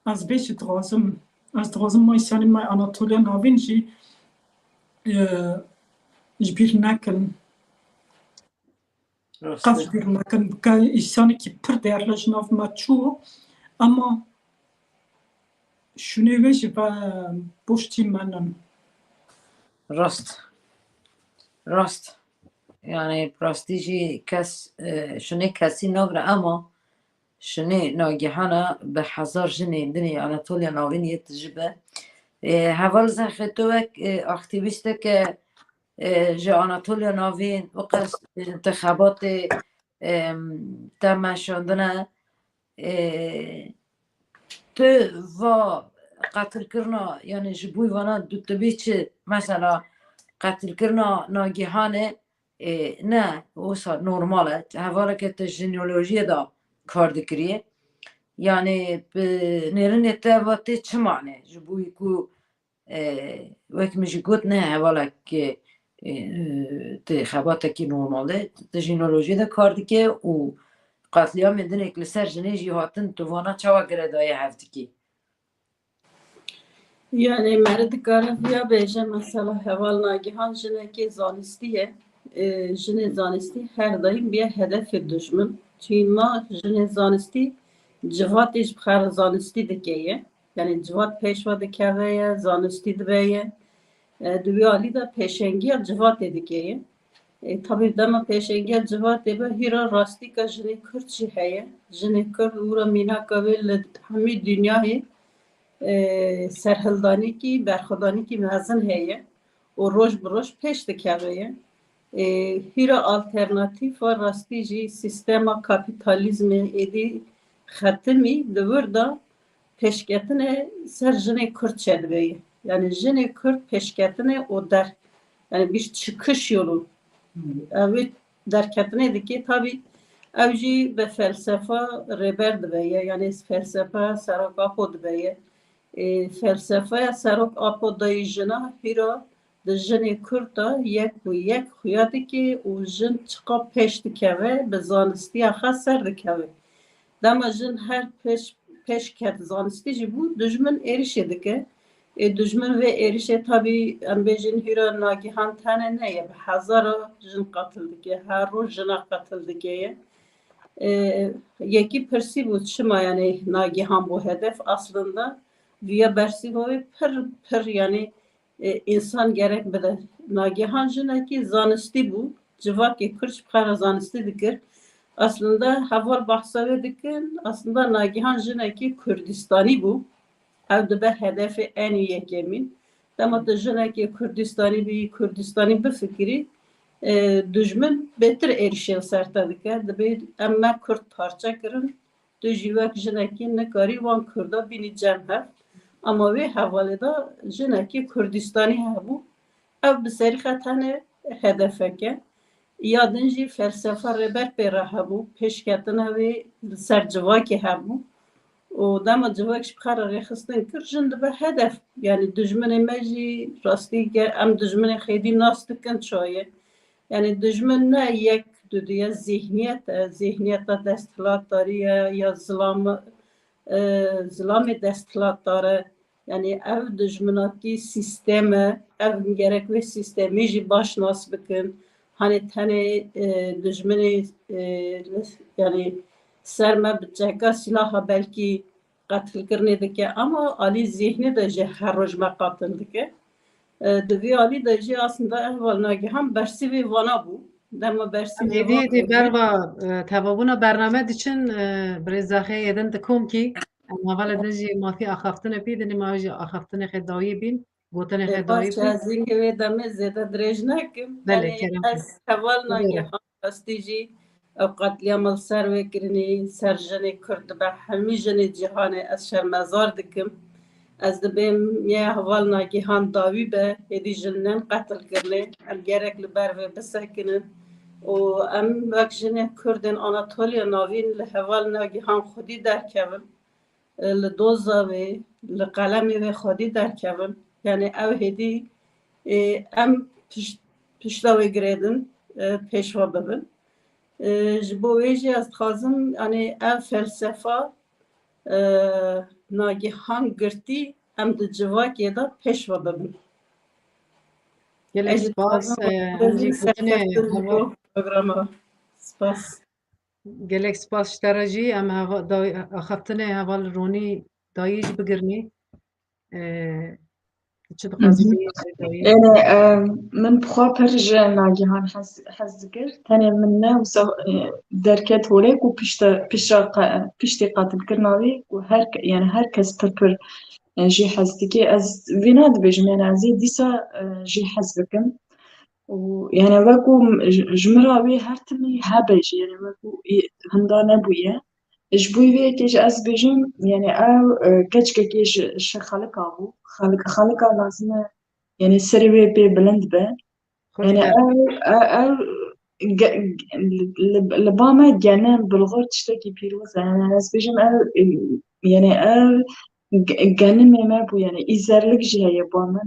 ez bê jî dixwazim ez dixwazim mayîsanî me Anatolya navîn jî ji bîr nekin qas bîr nekin bike îsanekî pir değerli ji nav me çû ama şûnê wê jî ve boştî me nin Rast. Yani prestijی کس شنه کسی نگره اما شنه ناگهانه به هزار جنه دنی آناتولیا ناوین یه تجربه هوال زخطو اکتیویسته که جا آناتولیا ناوین وقت انتخابات تماشاندنه تو و قتل کرنا یعنی جبوی وانا دو تبی چه مثلا قتل کرنا ناگهانه نه وصل نورماله هواره که تجنولوژی دا کار دکریه یعنی نرن اتفاقی چه معنی جبوی کو وقت میشه گفت نه هواره که خباته که نورماله تجنولوژی دا کار دکه و قتلیا میدن اکل سر جنه جیهاتن توانا چوا گردای هفته کی Yani مرد کارم یا بیشه مثلا حوال ناگهان جنه که زانستیه جنه زانستی her daim bir hedef düşman. Çünkü ma jine zanisti civat iş bxar zanisti dikeye. Yani civat peşva dikeye, zanisti dibeye. Dünyali da peşengiya civat dikeye. Tabii dema peşengiya civat ebe hira rastika jine Kürtçi heye. Jine Kürt ura mina kavel hami dünyayı serhildani ki berxudani ki mezin heye. O roj broj peş dikeye. Hira alternatif ve rastici sistema kapitalizmi edi xatimi devir da peşketine ser jine Kürt çedbeyi. Yani jine Kürt peşketine o der yani bir çıkış yolu. Evet derketine de ki tabi evci be felsefe reber dbeye yani felsefe serok apo dbeye. Felsefe serok apo dayı jina hira د ژنې کورتا یک و یک خویاده که او ژن چقا پیش دکوه به زانستی آخه سر دکوه دما ژن هر پیش کرد زانستی جی بود دجمن ایریشه دکه دجمن و ایریشه tabi ام بیجن هیرا ناگهان تانه نیه به هزار ژن قتل دکه هر روز ژنا قتل دکه یکی پرسی بود شما yani ناگهان bu hedef aslında via bersi boyu per yani insan gerek bede nagihan jineki zanisti bu civaki Kürt bxara zanisti dikir aslında haval bahsave dikin aslında nagihan jineki Kürdistani bu ev de be hedefi en yekemin dema de jineki Kürdistani bir fikri düşman beter erişev serta dikir de be emme Kürt parça kirin de jivak jineki nekari wan Kürda bini cemher ama ve havaleda jineki Kürdistani hebu ev bi serî xetane hedefeke yadin jî felsefe reber pêra hebu pêşketina ve ser civakê hebu û dema civak ji bixara rêxistin kir jin dibe hedef yani dijminê me jî rastî em dijminê xêdî nas dikin çaye yani dijmin ne yek dudiye zihniyeta desthilatdariye ya zilamê desthilatdar yani ev dijminatî sisteme ev gerek ve sistemî jî baş nas bikin hani tenê dijminê yani ser me bi çeka silaha belkî qatilkirinê dike ama alî zihnî de jî her roj me qatil dike di vî alî de jî aslında ehval nagihan bersivê vana bû dema bersivê Evî berva tevabûna bername diçin birêzaxê yedin dikom ki Mavala dejî mafî axaftinê pî dinê ma jî axaftinê xê dawî bîn gotinê xê dawî baş ezîngê wê demê zêde dirêj nekim Belê, yani kerem ez heval nagihan rastî jî ev qetliyama ser vê kirinî ser jinê Kurd dibe hemî jinê cîhanê ez şermezar dikim Ez dibêm yê heval nagîhan dawî be êdî jinên qetil kirine em gerek li ber vê bisekinin û em wek jinê Kurdên Anatolya navîn li heval nagîhan xwedî derkevin li doza wê li qelemê wê xwedî derkevin yani ew hêdî em pişta wê girêdin pêşva bibin ji bo wê jî ez dixwazim yani ev felsefa nagîhan girtî em di civakê de pêşva bibin. gelek spas em jî gotinê heval Programa. Spas. gelek spas ji te re jî em axaftinê heval ronî dayî jî bigirnî çi dixwazî dayî Yani min bixwe pir ji nagîhan hez dikir. Tenê min ne wisa derket holek û piştî qatilkirina wî û her kes pir jî hez dike. Ez vê nadibêjim yani ez ê dîsa jî hez bikim. û yani wekû ji min re wê her timî hebe jî yani wekû hinda nebûye. Ji bo vê yekê jî ez bêjim yani ew keçikekê ji xelika bû. Xelika lazim e yani serê wê pê bilind be. xwedî Yani der li ba me genin bilgor tiştekî pîroz e. Yani ez bêjim ew yani ew genimê me bû yani îzerlik jî heye ba me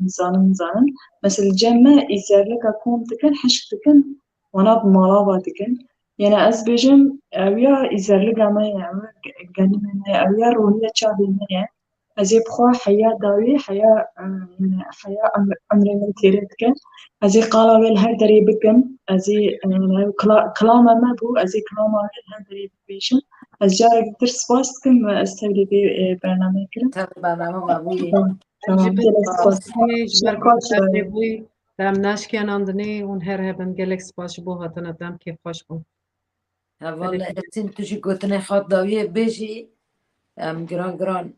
nizanim. Mesela cem me îzerlika kom dikin hişk dikin wana bi malava dikin. Yani ez bêjim ew ya îzerlika me ye ew genimê me ye ew ya roniya çavê me ye. Ez ê bixwe heya dawî heya emrê min têrê dike. Ez ê qala wê li her derê bikim. Ez ê kilama me bû ez ê kilama wê li her derê bibêjim. Ez carekî dir spas dikim ve ez tevlî vê bernameyê kirim. Tabii bername mabûyê. Tamam. Gelek spas. ji ber ku te bûyî em neşkenandinê hûn her hebin gelek spas ji bo hatina dem kêfxweş bûn. Heval etin tu jî gotinê xwe dawiyê bêjî em giran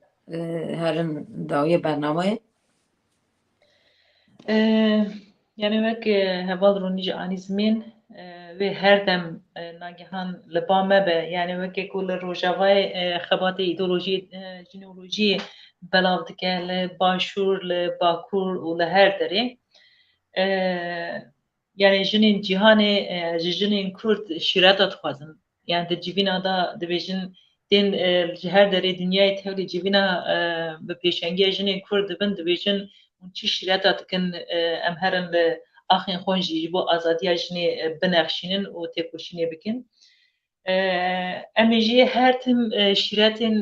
herin dawiyê bernameyê. Yani wek heval ronî ji anî zimên wê her dem nagihan li ba me be yani wekê ku li rojavayê xebatê îdeolojiyê jînolojiyê belav dike li başûr li bakur û li her derê yani jinên cîhanê ji jinên Kurd şîreta dixwazin yani di civîna da dibêjin tên ji her derê dinyayê tevlî civîna bi pêşengiya jinên Kurd dibin dibêjin hûn çi şîreta dikin em herin li axên xwe jî ji bo azadiya jinê binexşînin û têkoşînê bikin. Em ê jî her tim şîretên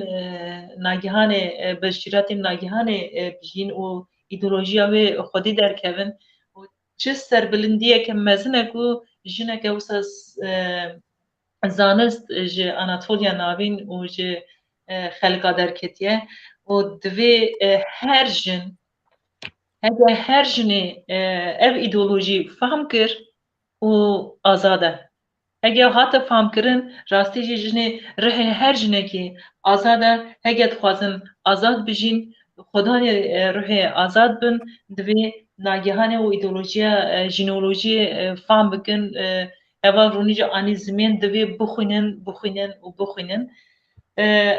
nagihanê bi şîretên nagihanê bijîn û îdeolojiya wê xwedî derkevin û çi serbilindiyeke mezin e ku jineke wisa zanist ji Anatolya navîn û ji xelika derketiye û divê her jin hege her jinê ev îdeolojî fehm kir û azad e. Hege hate famkirin rastî jî jinê rihê her jinekî azad e hege dixwazin azad bijîn xwedanê rihê azad bin divê nagihanê û îdeolojiya jînolojiyê fehm bikin heval ronî ji anî zimên divê bixwînin û bixwînin.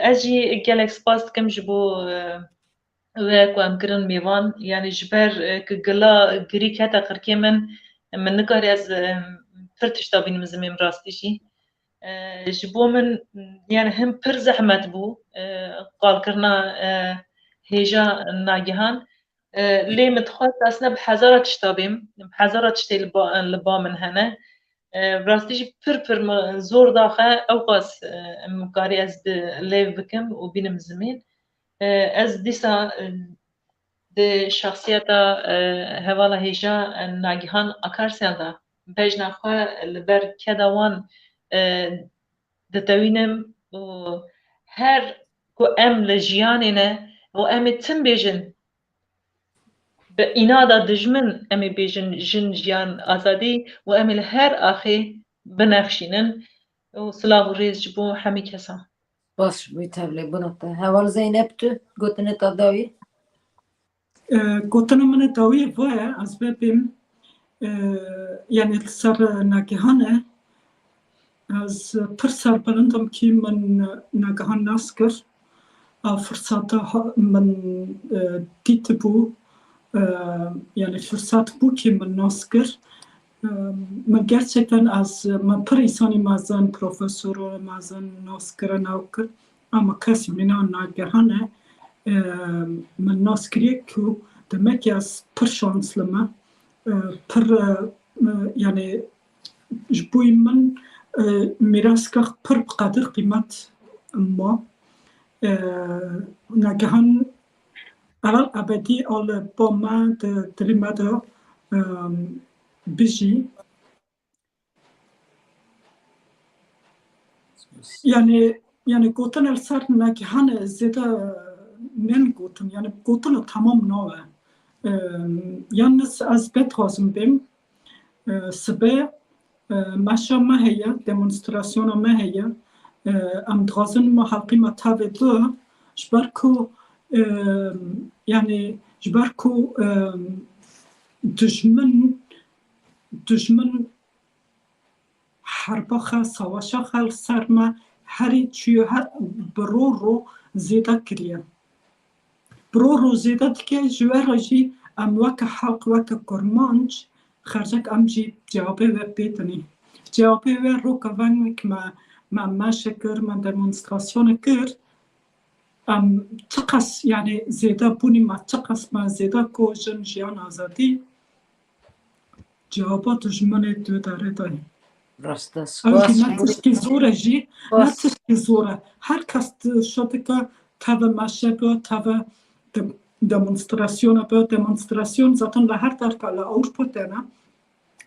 Ez jî gelek spas dikim ji bo wê ku em kirin mêvan yani ji ber ku gila girîk hete qirkê min nikare ez pir tişta bînim zimên rastî jî ji bo min yani him pir zehmet bû qalkirina hêja nagihan lê min dixwast esne bi hezara tişta bêm bi hezara tiştê li ba min hene rastî jî pir zor daxe ew qas mikarî ez bi lêv bikim û bînim zimên ez dîsa di şexsiyeta hevala hêja nagihan Akarsyan da bejna xwe li ber keda wan ditewînim û her ku em li jiyanê ne û em ê tim bêjin bi înada dijmin em ê bêjin jin jiyan azadî û em ê li her axê binexşînin û silav û rêz ji bo hemî kesan. Baş bûyî tevlî bûna te. Heval Zeynep tu gotinê te dawî? Gotina min e dawiyê vaye ez bibêm yani li ser nagihanê ez pir serbilindim kî min nagihan nas kir. فرصت من دیت بو yani fırsat bu ki من naskır من gerçekten az من پر insanı mazan profesör mazan naskıra navkır ama kasmina nagahane من naskıriye ki demek ki az per şanslımı per yani جبوی من میراثگاه پر قدر قیمت ما ناگهان علال ابدی آل با من دلیمده بجی yani گوتن السر ناگهان زیده من گوتن yani گوتن tamam نوه yalnız az بتازم بیم سبه مشا ما هي demonstrasyona ما هي ام دغازن ما حقي ما تابع دو جبركو يعني جبركو دجمن حربخه سواشخه سرما هری چیو هر برو زیده کریه برو زیده دیگه جوراجی ام وک حق وک کرمانج خرجک ام جی جوابه و بیتنی جوابه و رو که ونگ ما شکر من demonstrasyon کر چقص yani زیده بونی ما چقص ما زیده کو جن جیان آزادی جوابات جمعه دو داره داری راسته اوکی سپاس نه تشکی زوره جی نه تشکی زوره هر کس شده که تاوه مشه با تاوه demonstrasyon با demonstrasyon zaten لهر در کالا اروپا داره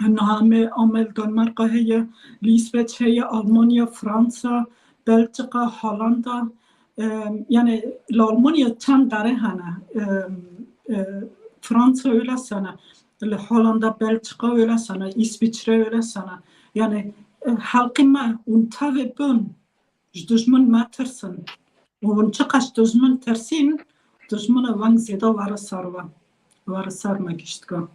همه عامل دانمارک هی لیسویت هی آلمانیا فرانسا بلژیکا هلندا yani Almanya çند dاره هنه Fransa öyle sana Hollanda Belçika öyle sana İsviçre öyle sana yani halkıma un tabi bun düşman matırsın un çıkaş düşman tersin düşmana van zeda var sarva var sarma giştka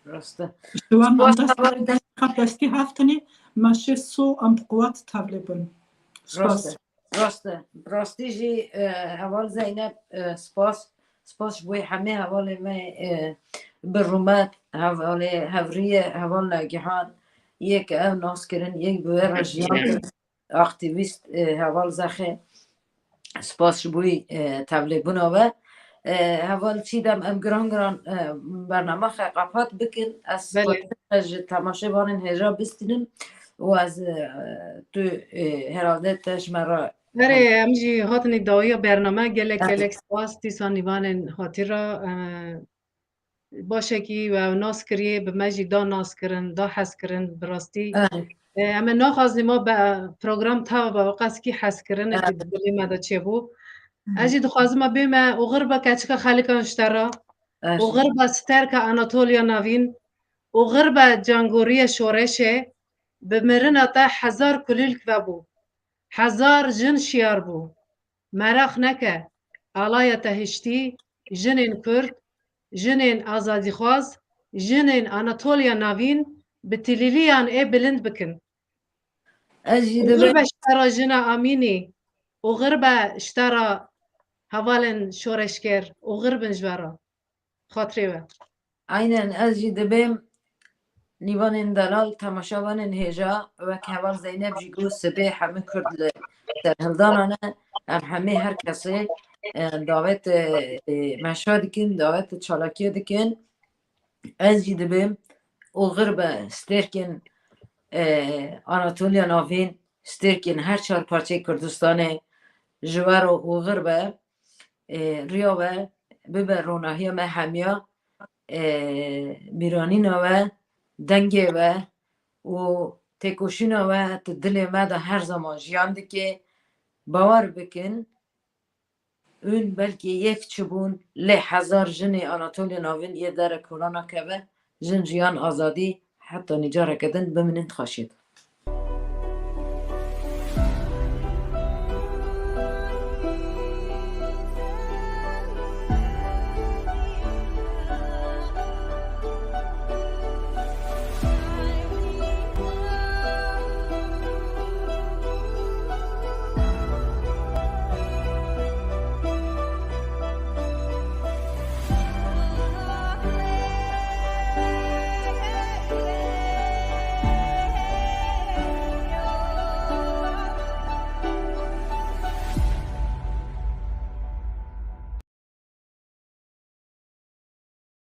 راسته şu an سپاس mandas desti haftani maşe su am قوات تبلبن راسته راستی جی حوال زینب سپاس بوی همه حوال ما برومت حوال هوریه حوال ناگهان یک او ناس کرن یک بوی رجیان اکتیویست حوال زخه سپاس بوی تبلیغونه و حوال چیدم ام گران برنامه قفات بکن از تماشه بانن هجا بستینم و از تو هراده تشمرا بله امجی هاتنی دایی برنامه گلک سپاس تیسان نیوان هاتی را باشه کی و ناس کریه به مجی دا ناس کرن دا حس کرن براستی اما ناخوازی ما به پروگرام تا با وقت کی حس کرن دلی مدا چه بو اجی دخوازم بیم او غربه کچک خالکان اشترا او غربه سترک آناتولیا ناوین او غربه جانگوری شورشه به مرنا تا 1000 کلیل کبو 1000 جن شیار بو مراخ نکه علای تهشتی جنین کرد جنین آزادی خواز جنین آناتولیا ناوین به تلیلیان بلند بکن غربه اشترا جنا آمینی و غربه اشترا حوالن شورشگر و غربن جوارا خاطری و aynen az dibim نیوان دلال تماشاوان هجا و که حوال زینب جیگو سبه همه کرد در هلدانانه همه هر کسی دعوت مشا دکن دعوت چالاکی دکن از دبیم او غربه سترکن آناتولیا ناوین سترکن هر 4 پارچه کردستان جوار و غربه ریاوه ببر روناهی ما همیا میرانی نوه دنگه و تکوشی نوه دل ما ده هر زمان جیانده که باور بکن اون بلکه یک چبون 1000 جن آناتولیا ناوین یه در کرونا که جن جیان آزادی حتی نجاره کدن بمنند خاشید